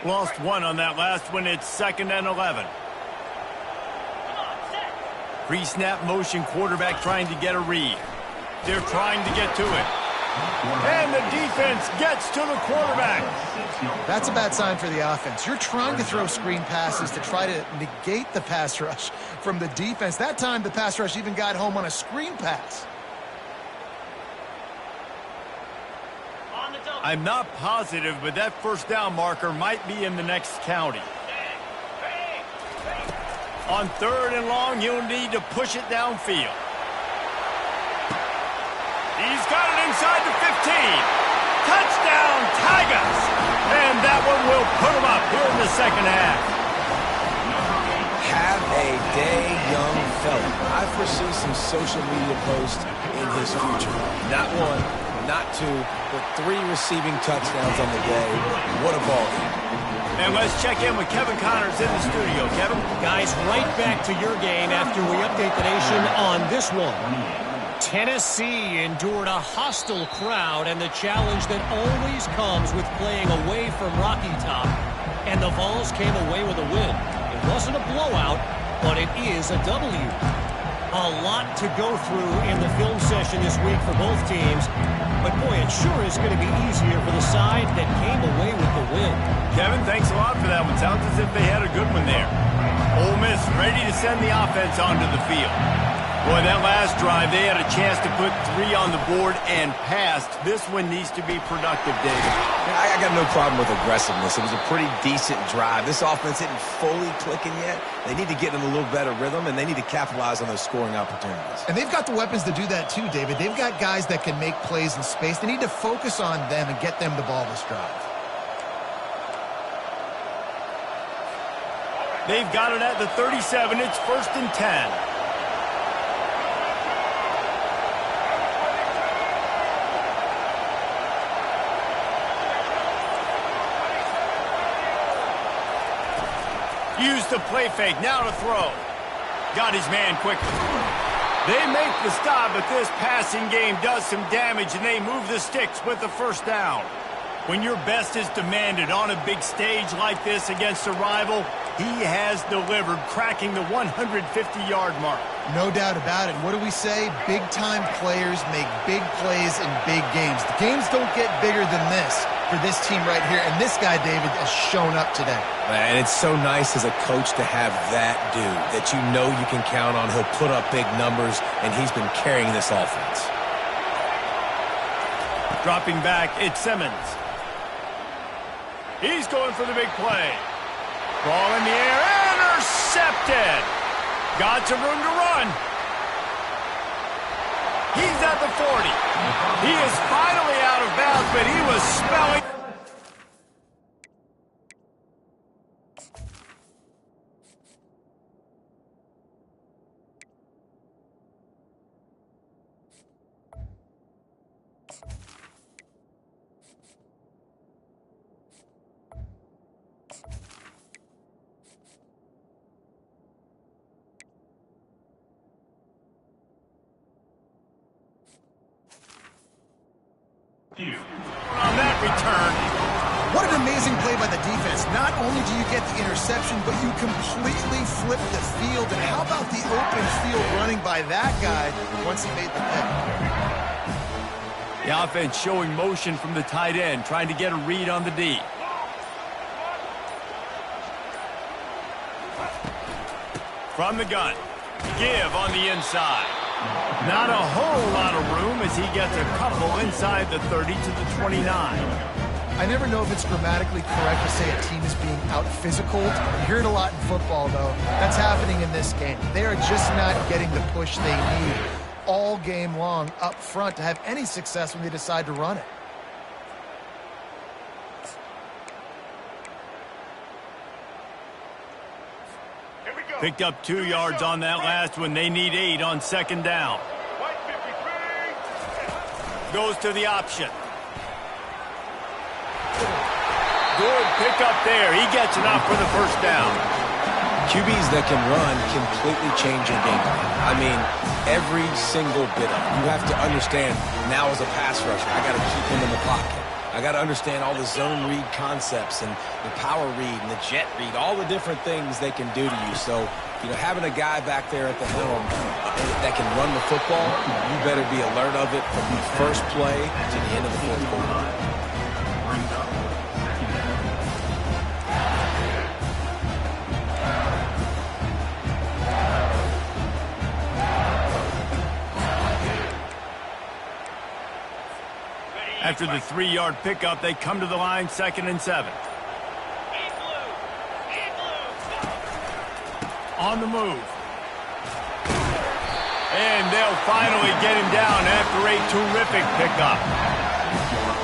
Lost one on that last one. It's 2nd and 11. Pre-snap motion, quarterback trying to get a read. They're trying to get to it. And the defense gets to the quarterback. That's a bad sign for the offense. You're trying to throw screen passes to try to negate the pass rush from the defense. That time, the pass rush even got home on a screen pass. I'm not positive, but that first down marker might be in the next county. On 3rd and long, you'll need to push it downfield. He's got it inside the 15. Touchdown, Tigers! And that one will put him up here in the second half. Have a day, young fella. I foresee some social media posts in his future. Not one, not two, but 3 receiving touchdowns on the day. What a ball game. And let's check in with Kevin Connors in the studio. Kevin? Guys, right back to your game after we update the nation on this one. Tennessee endured a hostile crowd and the challenge that always comes with playing away from Rocky Top. And the Vols came away with a win. It wasn't a blowout, but it is a W. A lot to go through in the film session this week for both teams. But boy, it sure is going to be easier for the side that came away with the win. Kevin, thanks a lot for that one. Sounds as if they had a good one there. Ole Miss ready to send the offense onto the field. Boy, that last drive, they had a chance to put 3 on the board and passed. This one needs to be productive, David. I got no problem with aggressiveness. It was a pretty decent drive. This offense isn't fully clicking yet. They need to get in a little better rhythm, and they need to capitalize on those scoring opportunities. And they've got the weapons to do that too, David. They've got guys that can make plays in space. They need to focus on them and get them the ball this drive. They've got it at the 37. It's 1st and 10. Used the play fake, now to throw. Got his man quickly. They make the stop, but this passing game does some damage, and they move the sticks with the first down. When your best is demanded on a big stage like this against a rival, he has delivered, cracking the 150-yard mark. No doubt about it. What do we say? Big-time players make big plays in big games. The games don't get bigger than this for this team right here, and this guy, David, has shown up today. And it's so nice as a coach to have that dude that you know you can count on. He'll put up big numbers, and he's been carrying this offense. Dropping back, it's Simmons. He's going for the big play. Ball in the air, intercepted. Got some room to run. He's at the 40. He is finally out of bounds, but he was spelling. On that return. What an amazing play by the defense. Not only do you get the interception, but you completely flip the field. And how about the open field running by that guy once he made the pick? The offense showing motion from the tight end, trying to get a read on the D. From the gun. Give on the inside. Not a whole lot of room as he gets a couple inside the 30 to the 29. I never know if it's grammatically correct to say a team is being out-physical. You hear it a lot in football, though. That's happening in this game. They are just not getting the push they need all game long up front to have any success when they decide to run it. Picked up 2 yards on that last one. They need 8 on second down. Goes to the option. Good pick up there. He gets enough for the first down. QBs that can run completely change your game plan. I mean, every single bit of it. You have to understand, now as a pass rusher, I got to keep him in the pocket. I I got to understand all the zone read concepts and the power read and the jet read, all the different things they can do to you. So, having a guy back there at the helm that can run the football, you better be alert of it from the first play to the end of the fourth quarter. After the 3-yard pickup, they come to the line, 2nd and 7. On the move. And they'll finally get him down after a terrific pickup.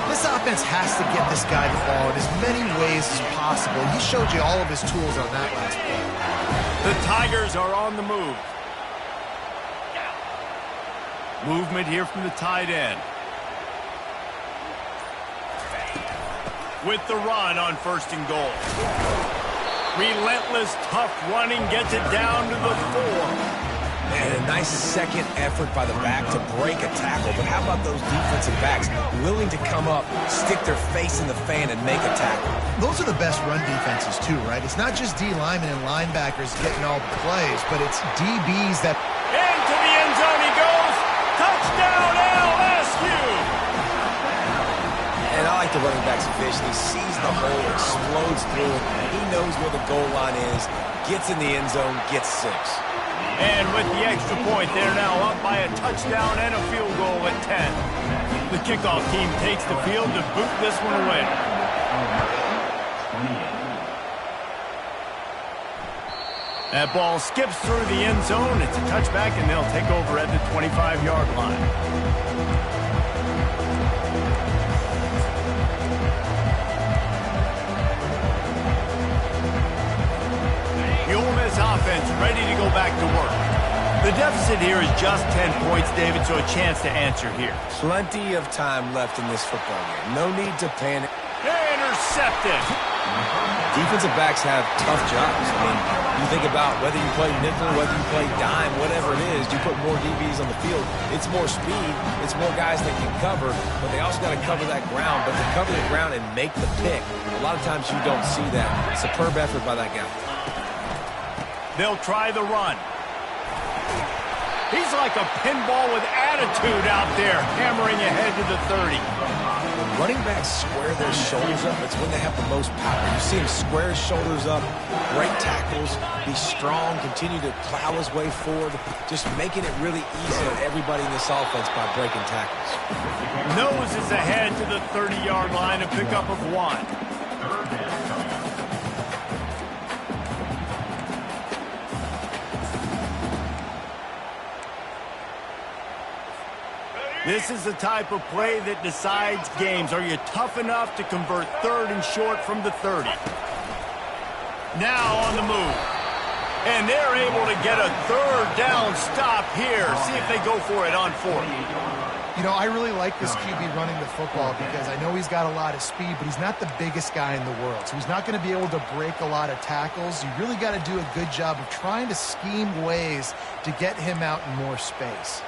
This offense has to get this guy the ball in as many ways as possible. He showed you all of his tools on that last play. The Tigers are on the move. Movement here from the tight end. With the run on 1st and goal. Relentless, tough running gets it down to the 4. And a nice second effort by the back to break a tackle. But how about those defensive backs willing to come up, stick their face in the fan, and make a tackle? Those are the best run defenses, too, right? It's not just D linemen and linebackers getting all the plays, but it's DBs that... Into the end zone he goes. Touchdown, LSU! And I like the running back's vision. He sees the hole, explodes through it. He knows where the goal line is, gets in the end zone, gets 6. And with the extra point, they're now up by a touchdown and a field goal at 10. The kickoff team takes the field to boot this one away. That ball skips through the end zone. It's a touchback, and they'll take over at the 25-yard line. The Ole Miss offense ready to go back to work. The deficit here is just 10 points, David, so a chance to answer here. Plenty of time left in this football game. No need to panic. Intercepted. Defensive backs have tough jobs. I mean, you think about whether you play nickel, whether you play dime, whatever it is, you put more DBs on the field. It's more speed. It's more guys that can cover, but they also got to cover that ground. But to cover the ground and make the pick, a lot of times you don't see that. Superb effort by that guy. They'll try the run. He's like a pinball with attitude out there, hammering ahead to the 30. When running backs square their shoulders up, it's when they have the most power. You see him square his shoulders up, break tackles, be strong, continue to plow his way forward, just making it really easy on everybody in this offense by breaking tackles. Noses ahead to the 30-yard line, a pickup of 1. This is the type of play that decides games. Are you tough enough to convert 3rd and short from the 30? Now on the move. And they're able to get a 3rd down stop here. See if they go for it on 4th. I really like this QB running the football because I know he's got a lot of speed, but he's not the biggest guy in the world. So he's not going to be able to break a lot of tackles. You really got to do a good job of trying to scheme ways to get him out in more space.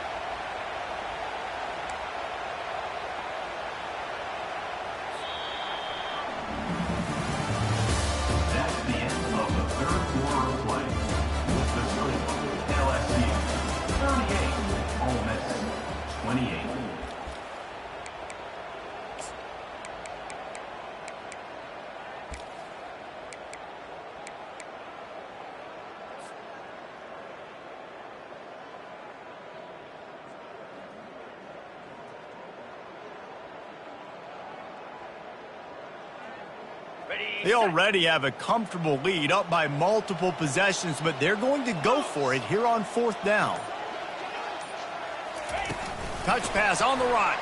They already have a comfortable lead, up by multiple possessions, but they're going to go for it here on 4th down. Touch pass on the run.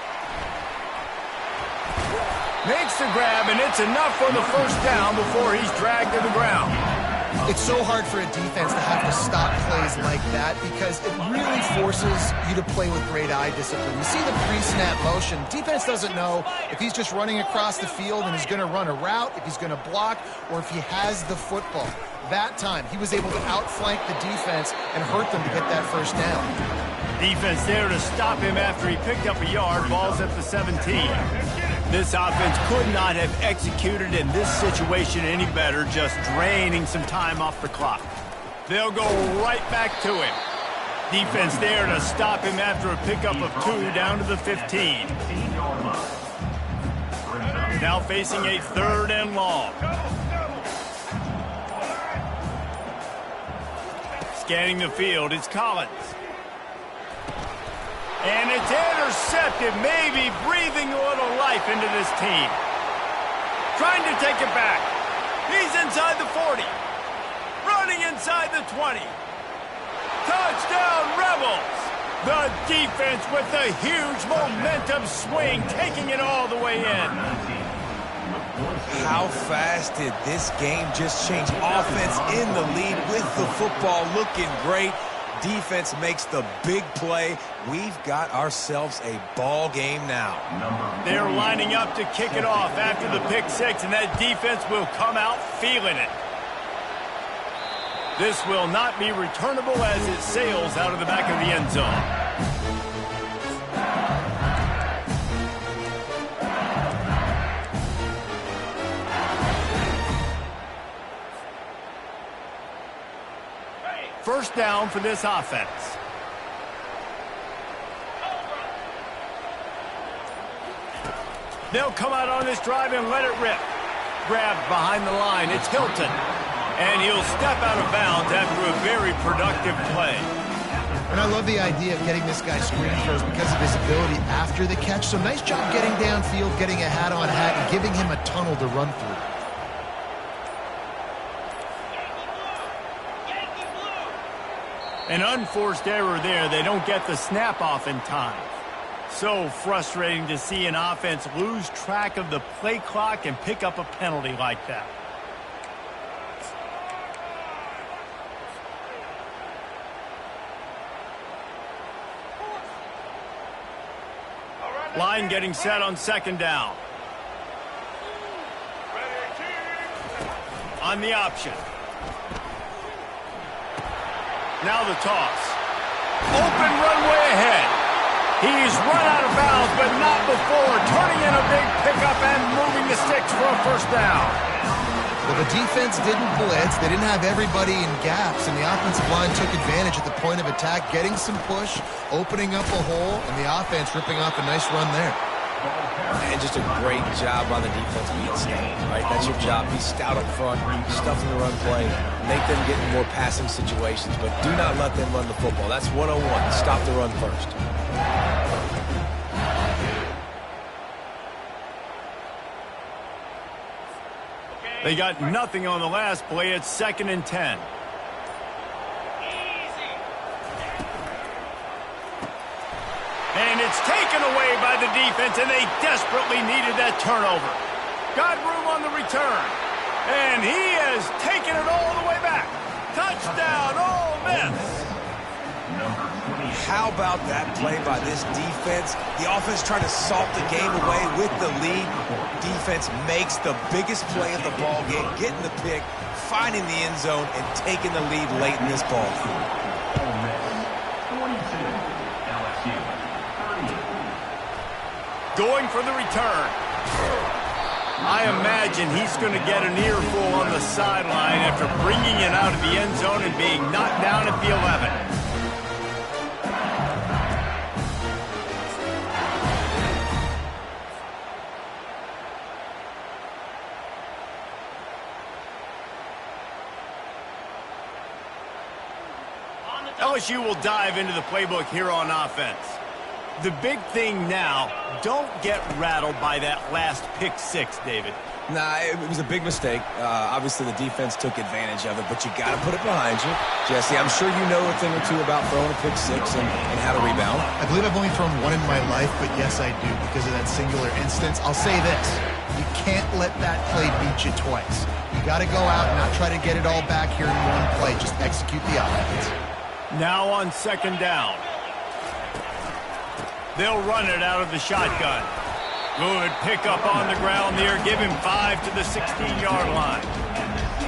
Makes the grab, and it's enough for the 1st down before he's dragged to the ground. It's so hard for a defense to have to stop plays like that because it really forces you to play with great eye discipline. You see the pre-snap motion. Defense doesn't know if he's just running across the field and he's going to run a route, if he's going to block, or if he has the football. That time, he was able to outflank the defense and hurt them to get that 1st down. Defense there to stop him after he picked up a yard. Ball's at the 17. This offense could not have executed in this situation any better, just draining some time off the clock. They'll go right back to him. Defense there to stop him after a pickup of 2 down to the 15. Now facing a 3rd and long. Scanning the field, it's Collins. And it's intercepted, maybe breathing a little life into this team. Trying to take it back. He's inside the 40. Running inside the 20. Touchdown, Rebels! The defense with the huge momentum swing, taking it all the way in. How fast did this game just change? Offense in the lead with the football, looking great. Defense makes the big play. We've got ourselves a ball game now. They're lining up to kick it off after the pick 6, and that defense will come out feeling it. This will not be returnable as it sails out of the back of the end zone. First down for this offense. They'll come out on this drive and let it rip. Grabbed behind the line, it's Hilton. And he'll step out of bounds after a very productive play. And I love the idea of getting this guy screen throws because of his ability after the catch. So nice job getting downfield, getting a hat-on-hat, and giving him a tunnel to run through. An unforced error there. They don't get the snap off in time. So frustrating to see an offense lose track of the play clock and pick up a penalty like that. Line getting set on 2nd down. On the option. Now the toss. Open runway ahead. He's run out of bounds, but not before turning in a big pickup and moving the sticks for a 1st down. Well, the defense didn't blitz. They didn't have everybody in gaps, and the offensive line took advantage at the point of attack, getting some push, opening up a hole, and the offense ripping off a nice run there. And just a great job on the defense being stout, right? That's your job. Be stout up front, stuff in the run play, make them get in more passing situations, but do not let them run the football. That's 101. Stop the run first. They got nothing on the last play. It's 2nd and 10. And it's taken away by the defense, and they desperately needed that turnover. Got room on the return. And he has taken it all the way back. Touchdown, Ole Miss. How about that play by this defense? The offense trying to salt the game away with the lead. Defense makes the biggest play of the ball game, getting the pick, finding the end zone, and taking the lead late in this ball game. Going for the return. I imagine he's going to get an earful on the sideline after bringing it out of the end zone and being knocked down at the 11. LSU will dive into the playbook here on offense. The big thing now, don't get rattled by that last pick 6, David. Nah, it was a big mistake. Obviously, the defense took advantage of it, but you got to put it behind you. Jesse, I'm sure you know a thing or two about throwing a pick 6 and how to rebound. I believe I've only thrown one in my life, but yes, I do because of that singular instance. I'll say this. You can't let that play beat you twice. You got to go out and not try to get it all back here in one play. Just execute the offense. Now on 2nd down. They'll run it out of the shotgun. Good pickup on the ground there. Give him 5 to the 16-yard line.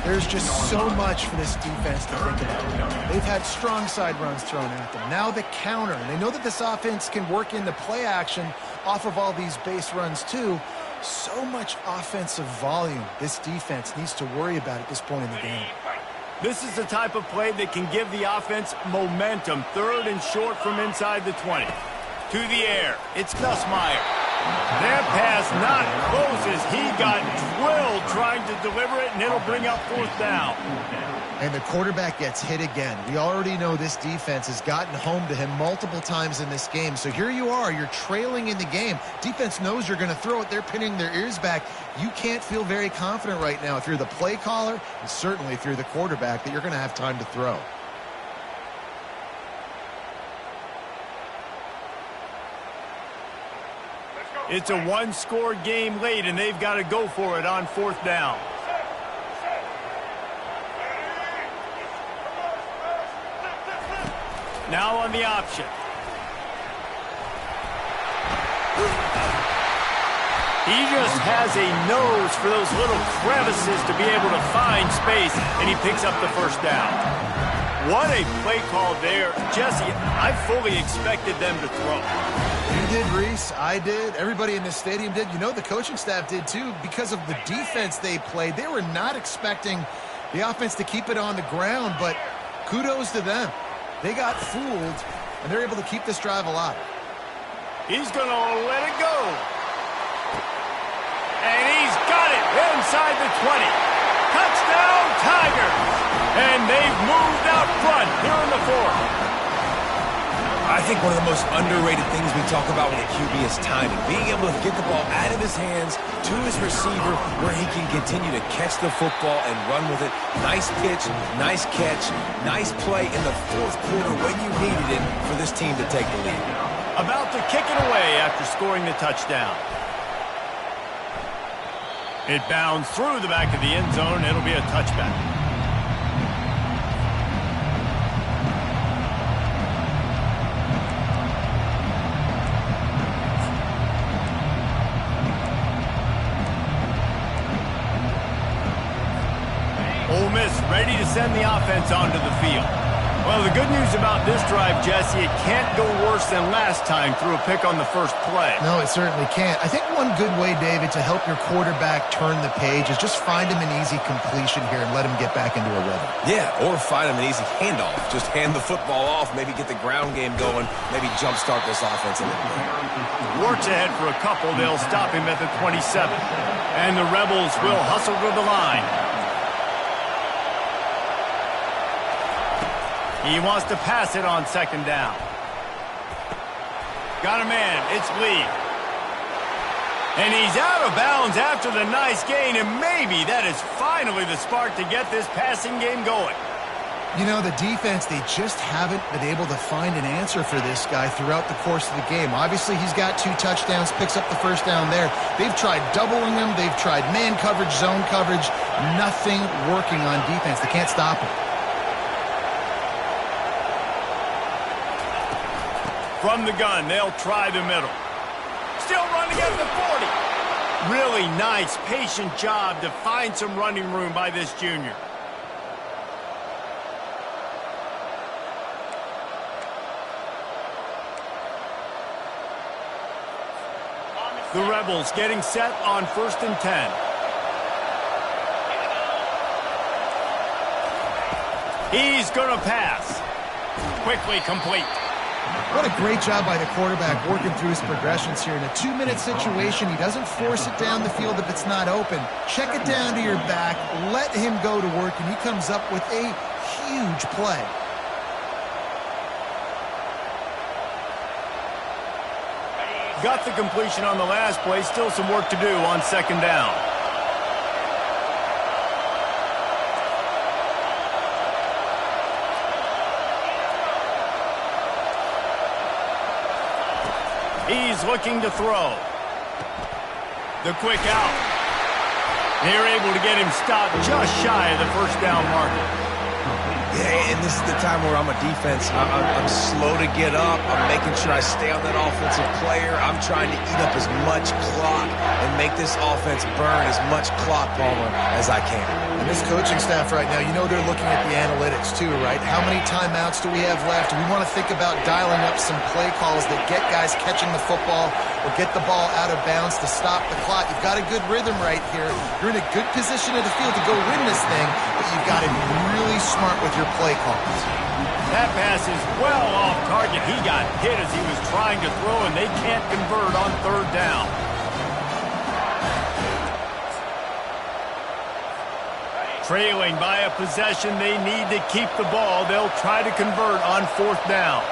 There's just so much for this defense to think about. They've had strong side runs thrown at them. Now the counter. And they know that this offense can work in the play action off of all these base runs too. So much offensive volume this defense needs to worry about at this point in the game. This is the type of play that can give the offense momentum. 3rd and short from inside the 20. To the air, it's Nussmeier. That pass not close as he got drilled trying to deliver it, and it'll bring up 4th down. And the quarterback gets hit again. We already know this defense has gotten home to him multiple times in this game. So here you are, you're trailing in the game. Defense knows you're going to throw it. They're pinning their ears back. You can't feel very confident right now if you're the play caller, and certainly if you're the quarterback, that you're going to have time to throw. It's a one-score game late, and they've got to go for it on 4th down. Now on the option. He just has a nose for those little crevices to be able to find space, and he picks up the 1st down. What a play call there. Jesse, I fully expected them to throw. You did, Reese. I did. Everybody in this stadium did. You know, the coaching staff did, too. Because of the defense they played, they were not expecting the offense to keep it on the ground, but kudos to them. They got fooled, and they're able to keep this drive alive. He's going to let it go. And he's got it inside the 20. Touchdown, Tigers. And they've moved out front here in the 4th. I think one of the most underrated things we talk about with a QB is timing. Being able to get the ball out of his hands to his receiver where he can continue to catch the football and run with it. Nice pitch, nice catch, nice play in the 4th quarter when you needed it for this team to take the lead. About to kick it away after scoring the touchdown. It bounds through the back of the end zone. It'll be a touchback. Ole Miss ready to send the offense onto the field. Well, the good news about this drive, Jesse, it can't go worse than last time through a pick on the 1st play. No, it certainly can't. I think one good way, David, to help your quarterback turn the page is just find him an easy completion here and let him get back into a rhythm. Yeah, or find him an easy handoff. Just hand the football off, maybe get the ground game going, maybe jumpstart this offense a little bit. Works ahead for a couple. They'll stop him at the 27. And the Rebels will hustle to the line. He wants to pass it on 2nd down. Got a man. It's Lee. And he's out of bounds after the nice gain, and maybe that is finally the spark to get this passing game going. You know, the defense, they just haven't been able to find an answer for this guy throughout the course of the game. Obviously, he's got 2 touchdowns, picks up the 1st down there. They've tried doubling him. They've tried man coverage, zone coverage. Nothing working on defense. They can't stop him. From the gun, they'll try the middle. Still running at the 40. Really nice, patient job to find some running room by this junior. The Rebels getting set on 1st and 10. He's going to pass. Quickly complete. What a great job by the quarterback working through his progressions here. In a 2-minute situation, he doesn't force it down the field if it's not open. Check it down to your back, let him go to work, and he comes up with a huge play. Got the completion on the last play. Still some work to do on 2nd down. He's looking to throw. The quick out. They're able to get him stopped just shy of the 1st down marker. Yeah, and this is the time where I'm a defense. I'm slow to get up. I'm making sure I stay on that offensive player. I'm trying to eat up as much clock and make this offense burn as much clock, Palmer, as I can. And this coaching staff right now, you know they're looking at the analytics too, right? How many timeouts do we have left? We want to think about dialing up some play calls that get guys catching the football or get the ball out of bounds to stop the clock. You've got a good rhythm right here. You're in a good position of the field to go win this thing, but you've got to be really smart with your play calls. That pass is well off target. He got hit as he was trying to throw, and they can't convert on third down. Trailing by a possession, they need to keep the ball. They'll try to convert on fourth down.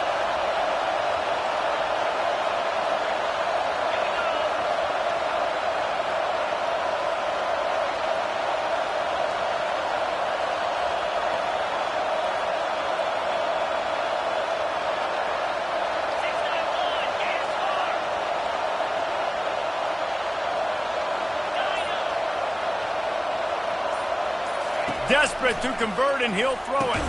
Desperate to convert, and he'll throw it.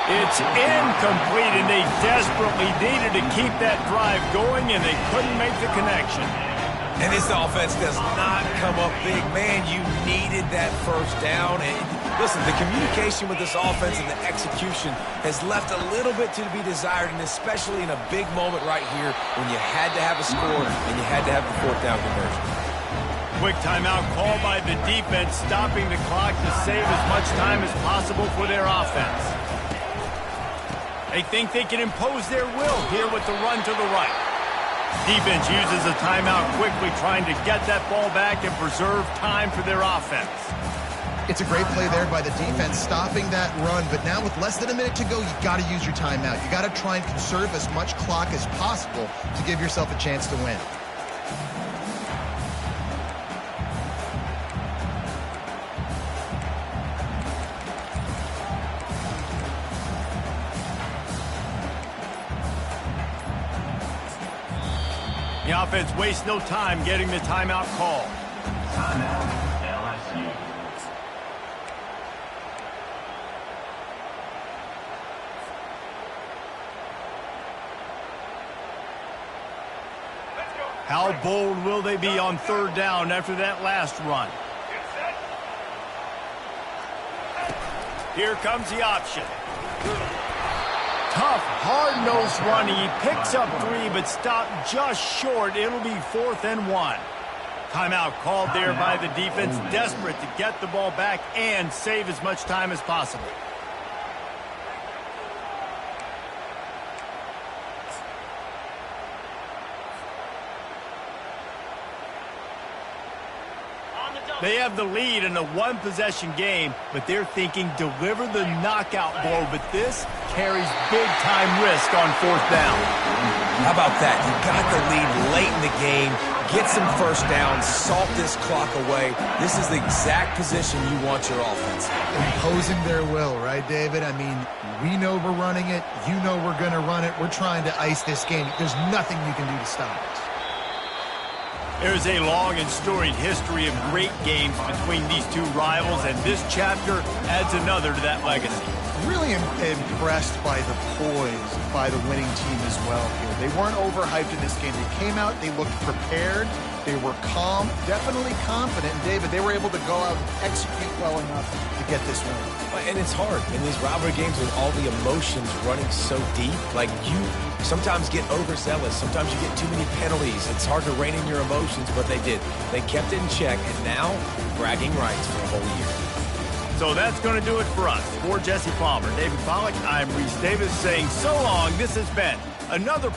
It's incomplete, and they desperately needed to keep that drive going, and they couldn't make the connection. And this offense does not come up big. Man, you needed that first down. And listen, the communication with this offense and the execution has left a little bit to be desired, and especially in a big moment right here when you had to have a score and you had to have the fourth down conversion. Quick timeout called by the defense, stopping the clock to save as much time as possible for their offense. They think they can impose their will here with the run to the right. Defense uses a timeout quickly, trying to get that ball back and preserve time for their offense. It's a great play there by the defense, stopping that run. But now with less than a minute to go, you've got to use your timeout. You've got to try and conserve as much clock as possible to give yourself a chance to win. The offense wastes no time getting the timeout call. Timeout, LSU. How bold will they be on third down after that last run? Here comes the option. Tough, hard-nosed run. He picks up 3, but stopped just short. It'll be 4th and 1. Timeout called there by the defense, desperate to get the ball back and save as much time as possible. They have the lead in a one-possession game, but they're thinking deliver the knockout blow. But this carries big-time risk on fourth down. How about that? You got the lead late in the game. Get some first downs. Salt this clock away. This is the exact position you want your offense. Imposing their will, right, David? I mean, we know we're running it. You know we're going to run it. We're trying to ice this game. There's nothing you can do to stop us. There's a long and storied history of great games between these two rivals, and this chapter adds another to that legacy. Really impressed by the poise by the winning team as well here. They weren't overhyped in this game. They came out, they looked prepared, they were calm, definitely confident. And David, they were able to go out and execute well enough to get this win. And it's hard in these rivalry games with all the emotions running so deep. Like, you sometimes get overzealous. Sometimes you get too many penalties. It's hard to rein in your emotions, but they did. They kept it in check, and now bragging rights for a whole year. So that's going to do it for us. For Jesse Palmer, David Pollack, I'm Reese Davis saying so long. This has been another